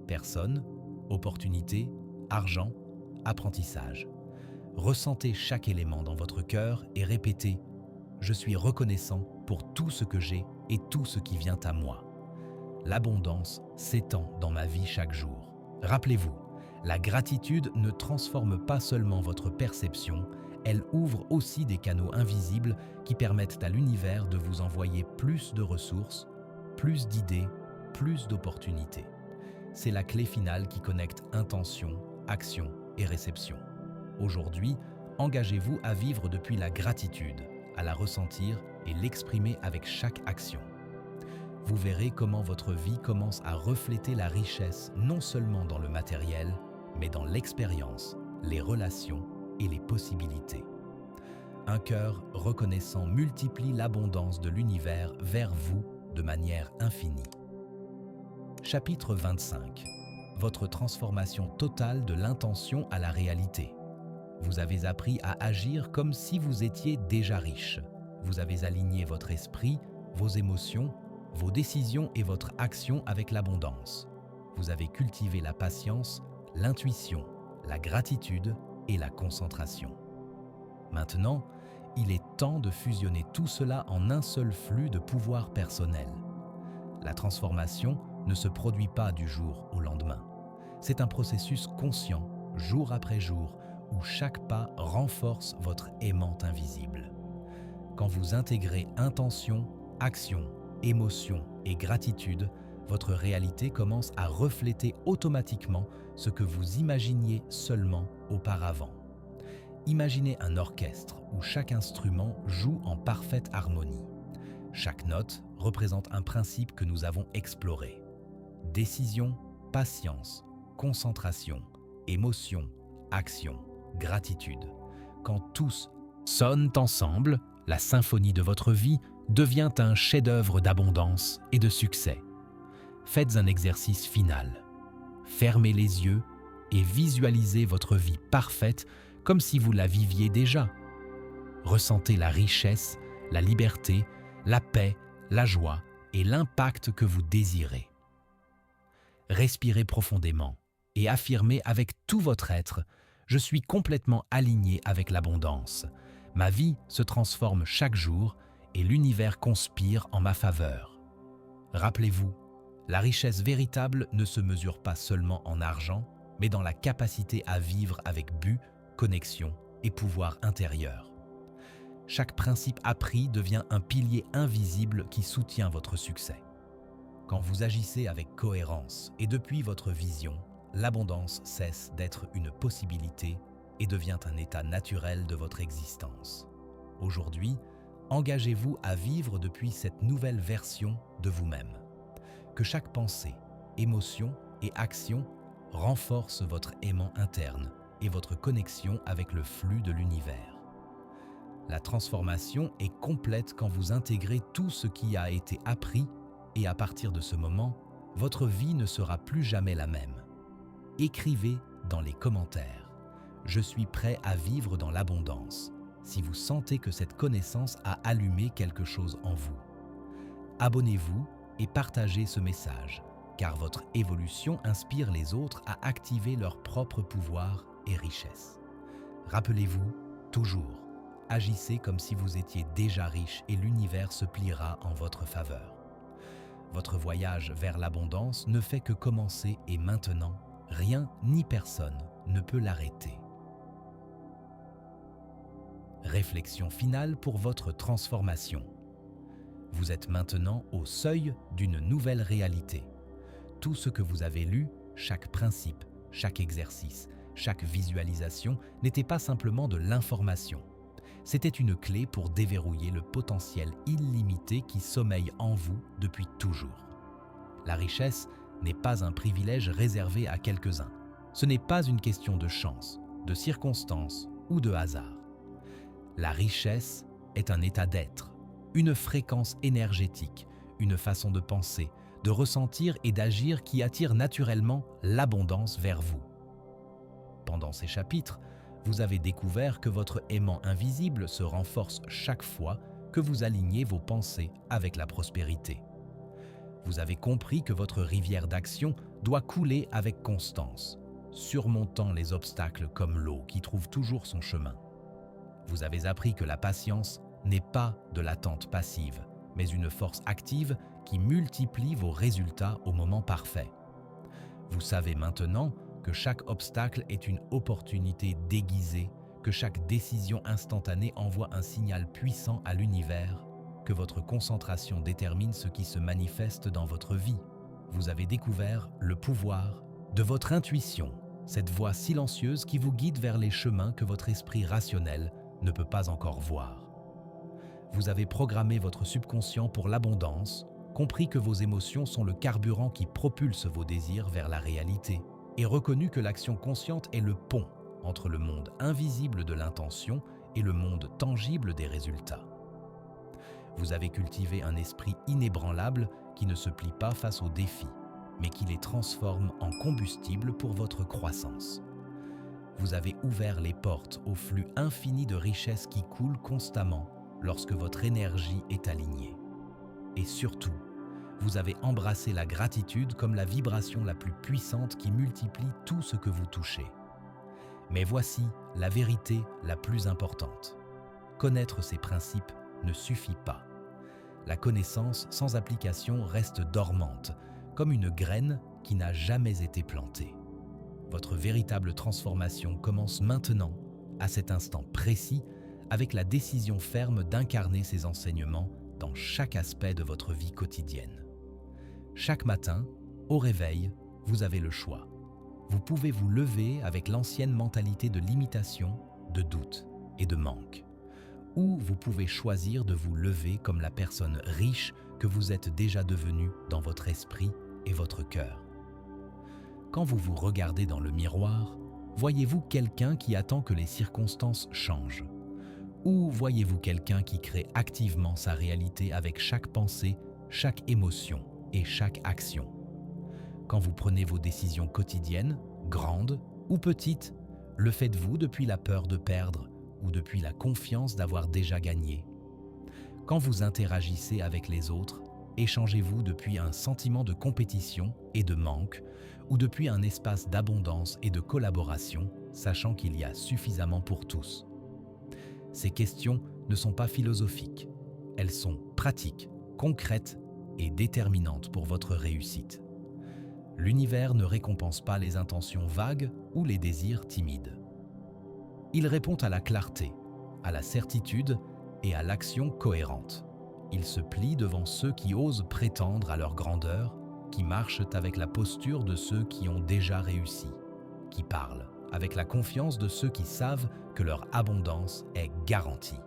personne, opportunité, argent, apprentissage. Ressentez chaque élément dans votre cœur et répétez « Je suis reconnaissant pour tout ce que j'ai et tout ce qui vient à moi. » L'abondance s'étend dans ma vie chaque jour. Rappelez-vous, la gratitude ne transforme pas seulement votre perception, elle ouvre aussi des canaux invisibles qui permettent à l'univers de vous envoyer plus de ressources, plus d'idées, plus d'opportunités. C'est la clé finale qui connecte intention, action et réception. Aujourd'hui, engagez-vous à vivre depuis la gratitude, à la ressentir et l'exprimer avec chaque action. vous verrez comment votre vie commence à refléter la richesse non seulement dans le matériel, mais dans l'expérience, les relations et les possibilités. Un cœur reconnaissant multiplie l'abondance de l'univers vers vous de manière infinie. Chapitre 25. Votre transformation totale de l'intention à la réalité. Vous avez appris à agir comme si vous étiez déjà riche. Vous avez aligné votre esprit, vos émotions, vos décisions et votre action avec l'abondance. Vous avez cultivé la patience, l'intuition, la gratitude et la concentration. Maintenant, il est temps de fusionner tout cela en un seul flux de pouvoir personnel. La transformation ne se produit pas du jour au lendemain. C'est un processus conscient, jour après jour, où chaque pas renforce votre aimant invisible. Quand vous intégrez intention, action, émotion et gratitude, votre réalité commence à refléter automatiquement ce que vous imaginiez seulement auparavant. Imaginez un orchestre où chaque instrument joue en parfaite harmonie. Chaque note représente un principe que nous avons exploré. Décision, patience, concentration, émotion, action, gratitude. Quand tous sonnent ensemble, la symphonie de votre vie devient un chef-d'œuvre d'abondance et de succès. Faites un exercice final. Fermez les yeux et visualisez votre vie parfaite comme si vous la viviez déjà. Ressentez la richesse, la liberté, la paix, la joie et l'impact que vous désirez. Respirez profondément et affirmez avec tout votre être « Je suis complètement aligné avec l'abondance. Ma vie se transforme chaque jour et l'univers conspire en ma faveur. » Rappelez-vous, la richesse véritable ne se mesure pas seulement en argent, mais dans la capacité à vivre avec but, connexion et pouvoir intérieur. Chaque principe appris devient un pilier invisible qui soutient votre succès. Quand vous agissez avec cohérence et depuis votre vision, l'abondance cesse d'être une possibilité et devient un état naturel de votre existence. Aujourd'hui, engagez-vous à vivre depuis cette nouvelle version de vous-même. Que chaque pensée, émotion et action renforce votre aimant interne et votre connexion avec le flux de l'univers. La transformation est complète quand vous intégrez tout ce qui a été appris et à partir de ce moment, votre vie ne sera plus jamais la même. Écrivez dans les commentaires « Je suis prêt à vivre dans l'abondance » si vous sentez que cette connaissance a allumé quelque chose en vous. Abonnez-vous et partagez ce message, car votre évolution inspire les autres à activer leur propre pouvoir et richesse. Rappelez-vous, toujours, agissez comme si vous étiez déjà riche et l'univers se pliera en votre faveur. Votre voyage vers l'abondance ne fait que commencer et maintenant, rien ni personne ne peut l'arrêter. Réflexion finale pour votre transformation. Vous êtes maintenant au seuil d'une nouvelle réalité. Tout ce que vous avez lu, chaque principe, chaque exercice, chaque visualisation n'était pas simplement de l'information. C'était une clé pour déverrouiller le potentiel illimité qui sommeille en vous depuis toujours. La richesse n'est pas un privilège réservé à quelques-uns. Ce n'est pas une question de chance, de circonstance ou de hasard. La richesse est un état d'être, une fréquence énergétique, une façon de penser, de ressentir et d'agir qui attire naturellement l'abondance vers vous. Pendant ces chapitres, vous avez découvert que votre aimant invisible se renforce chaque fois que vous alignez vos pensées avec la prospérité. Vous avez compris que votre rivière d'action doit couler avec constance, surmontant les obstacles comme l'eau qui trouve toujours son chemin. Vous avez appris que la patience n'est pas de l'attente passive, mais une force active qui multiplie vos résultats au moment parfait. Vous savez maintenant que chaque obstacle est une opportunité déguisée, que chaque décision instantanée envoie un signal puissant à l'univers, que votre concentration détermine ce qui se manifeste dans votre vie. Vous avez découvert le pouvoir de votre intuition, cette voix silencieuse qui vous guide vers les chemins que votre esprit rationnel ne peut pas encore voir. Vous avez programmé votre subconscient pour l'abondance, compris que vos émotions sont le carburant qui propulse vos désirs vers la réalité, et reconnu que l'action consciente est le pont entre le monde invisible de l'intention et le monde tangible des résultats. Vous avez cultivé un esprit inébranlable qui ne se plie pas face aux défis, mais qui les transforme en combustible pour votre croissance. Vous avez ouvert les portes au flux infini de richesses qui coulent constamment lorsque votre énergie est alignée. Et surtout, vous avez embrassé la gratitude comme la vibration la plus puissante qui multiplie tout ce que vous touchez. Mais voici la vérité la plus importante. Connaître ces principes ne suffit pas. La connaissance sans application reste dormante, comme une graine qui n'a jamais été plantée. Votre véritable transformation commence maintenant, à cet instant précis, avec la décision ferme d'incarner ces enseignements dans chaque aspect de votre vie quotidienne. Chaque matin, au réveil, vous avez le choix. Vous pouvez vous lever avec l'ancienne mentalité de limitation, de doute et de manque. Ou vous pouvez choisir de vous lever comme la personne riche que vous êtes déjà devenue dans votre esprit et votre cœur. Quand vous vous regardez dans le miroir, voyez-vous quelqu'un qui attend que les circonstances changent? Ou voyez-vous quelqu'un qui crée activement sa réalité avec chaque pensée, chaque émotion et chaque action? Quand vous prenez vos décisions quotidiennes, grandes ou petites, le faites-vous depuis la peur de perdre ou depuis la confiance d'avoir déjà gagné? Quand vous interagissez avec les autres, échangez-vous depuis un sentiment de compétition et de manque ou depuis un espace d'abondance et de collaboration, sachant qu'il y a suffisamment pour tous? Ces questions ne sont pas philosophiques, elles sont pratiques, concrètes et déterminantes pour votre réussite. L'univers ne récompense pas les intentions vagues ou les désirs timides. Il répond à la clarté, à la certitude et à l'action cohérente. Il se plie devant ceux qui osent prétendre à leur grandeur, qui marchent avec la posture de ceux qui ont déjà réussi, qui parlent avec la confiance de ceux qui savent que leur abondance est garantie.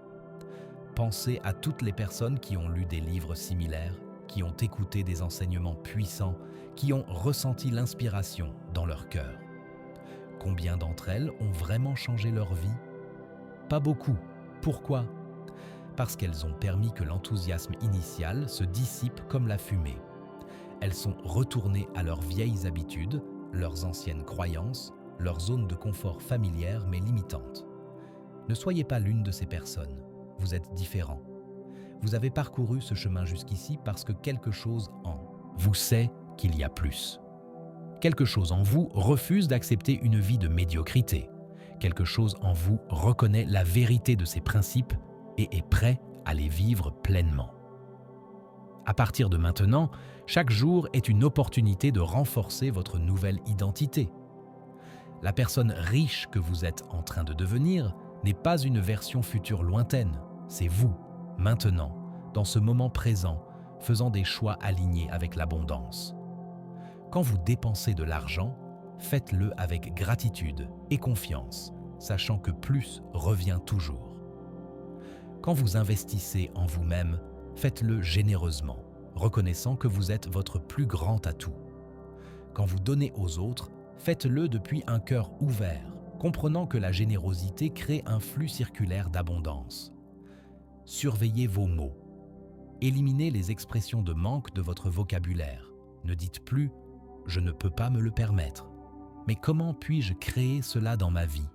Pensez à toutes les personnes qui ont lu des livres similaires, qui ont écouté des enseignements puissants, qui ont ressenti l'inspiration dans leur cœur. Combien d'entre elles ont vraiment changé leur vie? Pas beaucoup. Pourquoi? Parce qu'elles ont permis que l'enthousiasme initial se dissipe comme la fumée. Elles sont retournées à leurs vieilles habitudes, leurs anciennes croyances, leur zone de confort familière mais limitante. Ne soyez pas l'une de ces personnes. Vous êtes différent. Vous avez parcouru ce chemin jusqu'ici parce que quelque chose en vous sait qu'il y a plus. Quelque chose en vous refuse d'accepter une vie de médiocrité. Quelque chose en vous reconnaît la vérité de ces principes et est prêt à les vivre pleinement. À partir de maintenant, chaque jour est une opportunité de renforcer votre nouvelle identité. La personne riche que vous êtes en train de devenir n'est pas une version future lointaine, c'est vous, maintenant, dans ce moment présent, faisant des choix alignés avec l'abondance. Quand vous dépensez de l'argent, faites-le avec gratitude et confiance, sachant que plus revient toujours. Quand vous investissez en vous-même, faites-le généreusement, reconnaissant que vous êtes votre plus grand atout. Quand vous donnez aux autres, faites-le depuis un cœur ouvert, comprenant que la générosité crée un flux circulaire d'abondance. Surveillez vos mots. Éliminez les expressions de manque de votre vocabulaire. Ne dites plus « je ne peux pas me le permettre », mais « comment puis-je créer cela dans ma vie ?»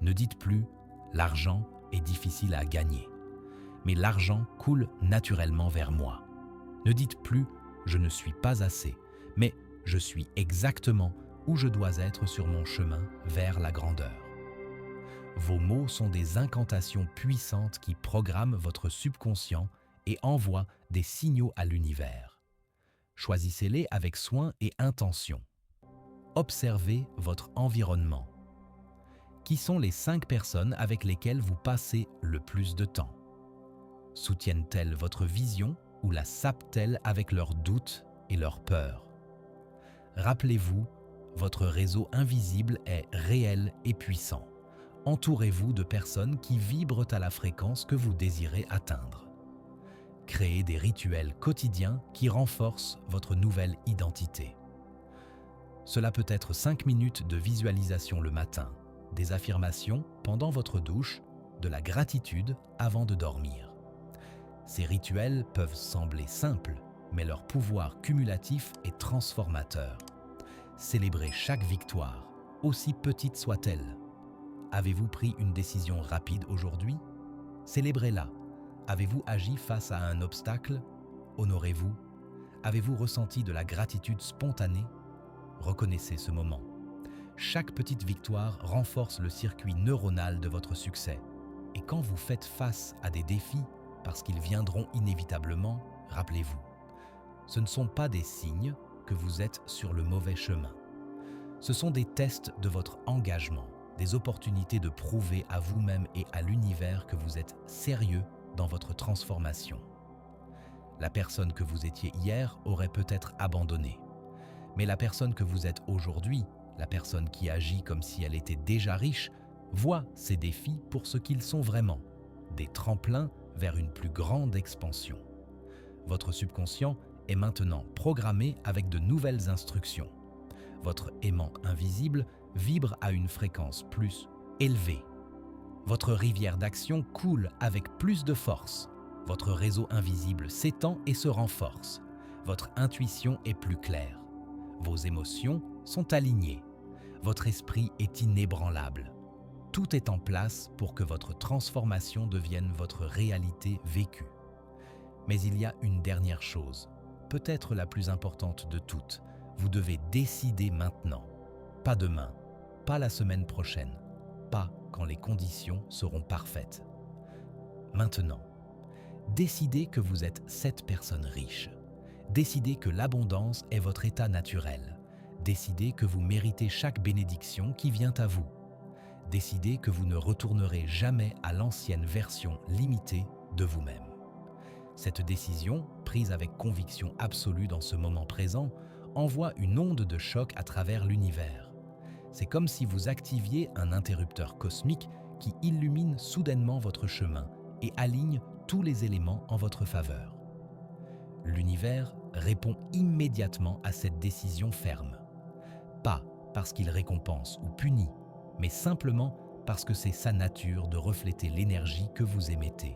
Ne dites plus « l'argent est difficile à gagner », mais « l'argent coule naturellement vers moi ». Ne dites plus « je ne suis pas assez », mais « je suis exactement où je dois être sur mon chemin vers la grandeur ». Vos mots sont des incantations puissantes qui programment votre subconscient et envoient des signaux à l'univers. Choisissez-les avec soin et intention. Observez votre environnement. Qui sont les 5 personnes avec lesquelles vous passez le plus de temps? Soutiennent-elles votre vision ou la sapent-elles avec leurs doutes et leurs peurs? Rappelez-vous, votre réseau invisible est réel et puissant. Entourez-vous de personnes qui vibrent à la fréquence que vous désirez atteindre. créez des rituels quotidiens qui renforcent votre nouvelle identité. Cela peut être 5 minutes de visualisation le matin, des affirmations pendant votre douche, de la gratitude avant de dormir. Ces rituels peuvent sembler simples, mais leur pouvoir cumulatif est transformateur. Célébrez chaque victoire, aussi petite soit-elle. Avez-vous pris une décision rapide aujourd'hui? Célébrez-la. Avez-vous agi face à un obstacle? Honorez-vous. Avez-vous ressenti de la gratitude spontanée? Reconnaissez ce moment. Chaque petite victoire renforce le circuit neuronal de votre succès. Et quand vous faites face à des défis, parce qu'ils viendront inévitablement, rappelez-vous, ce ne sont pas des signes que vous êtes sur le mauvais chemin. Ce sont des tests de votre engagement, des opportunités de prouver à vous-même et à l'univers que vous êtes sérieux dans votre transformation. La personne que vous étiez hier aurait peut-être abandonné. Mais la personne que vous êtes aujourd'hui, la personne qui agit comme si elle était déjà riche, voit ces défis pour ce qu'ils sont vraiment, des tremplins vers une plus grande expansion. Votre subconscient est maintenant programmé avec de nouvelles instructions. Votre aimant invisible vibre à une fréquence plus élevée. Votre rivière d'action coule avec plus de force. Votre réseau invisible s'étend et se renforce. Votre intuition est plus claire. Vos émotions sont alignées. Votre esprit est inébranlable. Tout est en place pour que votre transformation devienne votre réalité vécue. Mais il y a une dernière chose, peut-être la plus importante de toutes. Vous devez décider maintenant. Pas demain, pas la semaine prochaine, pas quand les conditions seront parfaites. Maintenant, décidez que vous êtes cette personne riche. Décidez que l'abondance est votre état naturel. Décidez que vous méritez chaque bénédiction qui vient à vous. Décidez que vous ne retournerez jamais à l'ancienne version limitée de vous-même. Cette décision, prise avec conviction absolue dans ce moment présent, envoie une onde de choc à travers l'univers. C'est comme si vous activiez un interrupteur cosmique qui illumine soudainement votre chemin et aligne tous les éléments en votre faveur. L'univers répond immédiatement à cette décision ferme. Pas parce qu'il récompense ou punit, mais simplement parce que c'est sa nature de refléter l'énergie que vous émettez.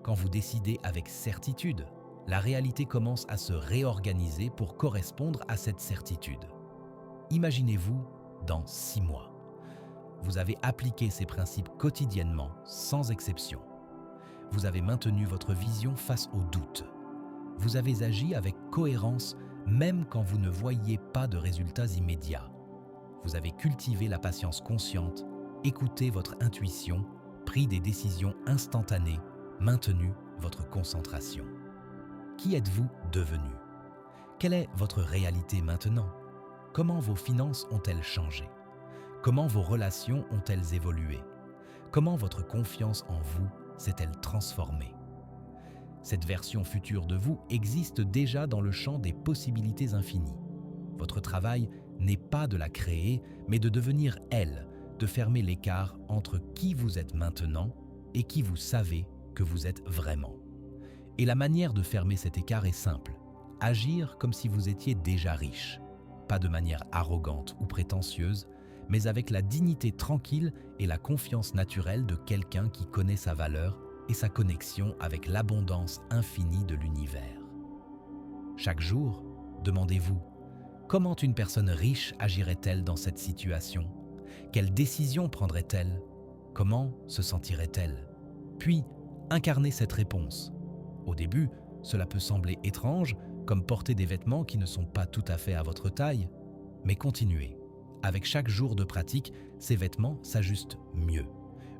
Quand vous décidez avec certitude, la réalité commence à se réorganiser pour correspondre à cette certitude. Imaginez-vous dans 6 mois. Vous avez appliqué ces principes quotidiennement, sans exception. Vous avez maintenu votre vision face aux doutes. Vous avez agi avec cohérence même quand vous ne voyiez pas de résultats immédiats. Vous avez cultivé la patience consciente, écouté votre intuition, pris des décisions instantanées, maintenu votre concentration. Qui êtes-vous devenu? Quelle est votre réalité maintenant? Comment vos finances ont-elles changé? Comment vos relations ont-elles évolué? Comment votre confiance en vous s'est-elle transformée? Cette version future de vous existe déjà dans le champ des possibilités infinies. Votre travail n'est pas de la créer, mais de devenir elle, de fermer l'écart entre qui vous êtes maintenant et qui vous savez que vous êtes vraiment. Et la manière de fermer cet écart est simple. Agir comme si vous étiez déjà riche. Pas de manière arrogante ou prétentieuse, mais avec la dignité tranquille et la confiance naturelle de quelqu'un qui connaît sa valeur et sa connexion avec l'abondance infinie de l'univers. Chaque jour, demandez-vous, comment une personne riche agirait-elle dans cette situation? Quelles décisions prendrait-elle? Comment se sentirait-elle? Puis, incarnez cette réponse. Au début, cela peut sembler étrange, comme porter des vêtements qui ne sont pas tout à fait à votre taille, mais continuez. Avec chaque jour de pratique, ces vêtements s'ajustent mieux,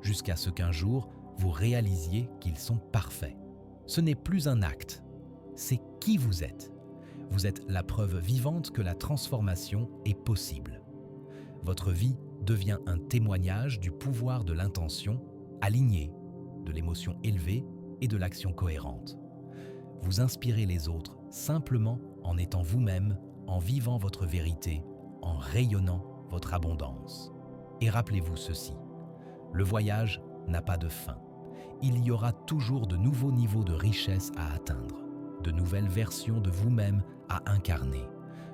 jusqu'à ce qu'un jour, vous réalisiez qu'ils sont parfaits. Ce n'est plus un acte, c'est qui vous êtes. Vous êtes la preuve vivante que la transformation est possible. Votre vie devient un témoignage du pouvoir de l'intention alignée, de l'émotion élevée et de l'action cohérente. Vous inspirez les autres simplement en étant vous-même, en vivant votre vérité, en rayonnant votre abondance. Et rappelez-vous ceci, le voyage n'a pas de fin. il y aura toujours de nouveaux niveaux de richesse à atteindre, de nouvelles versions de vous-même à incarner,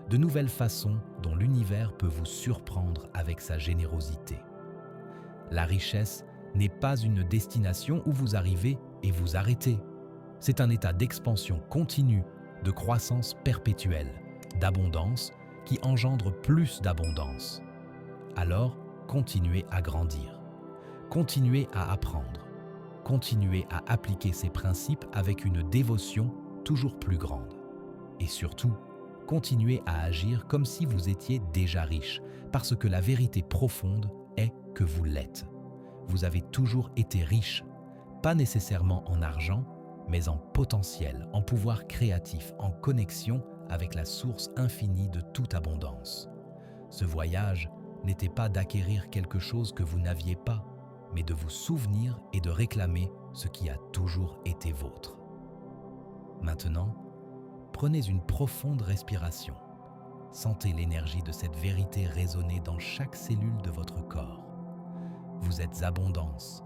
de nouvelles façons dont l'univers peut vous surprendre avec sa générosité. La richesse n'est pas une destination où vous arrivez et vous arrêtez. C'est un état d'expansion continue, de croissance perpétuelle, d'abondance qui engendre plus d'abondance. Alors, continuez à grandir, continuez à apprendre, continuez à appliquer ces principes avec une dévotion toujours plus grande. Et surtout, continuez à agir comme si vous étiez déjà riche, parce que la vérité profonde est que vous l'êtes. Vous avez toujours été riche, pas nécessairement en argent, mais en potentiel, en pouvoir créatif, en connexion avec la source infinie de toute abondance. Ce voyage n'était pas d'acquérir quelque chose que vous n'aviez pas, mais de vous souvenir et de réclamer ce qui a toujours été vôtre. Maintenant, prenez une profonde respiration. Sentez l'énergie de cette vérité résonner dans chaque cellule de votre corps. Vous êtes abondance,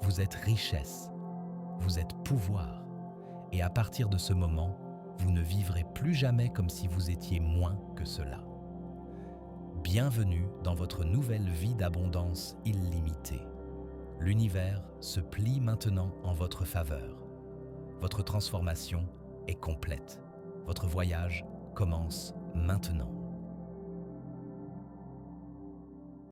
vous êtes richesse, vous êtes pouvoir. Et à partir de ce moment, vous ne vivrez plus jamais comme si vous étiez moins que cela. Bienvenue dans votre nouvelle vie d'abondance illimitée. L'univers se plie maintenant en votre faveur. Votre transformation est complète. Votre voyage commence maintenant.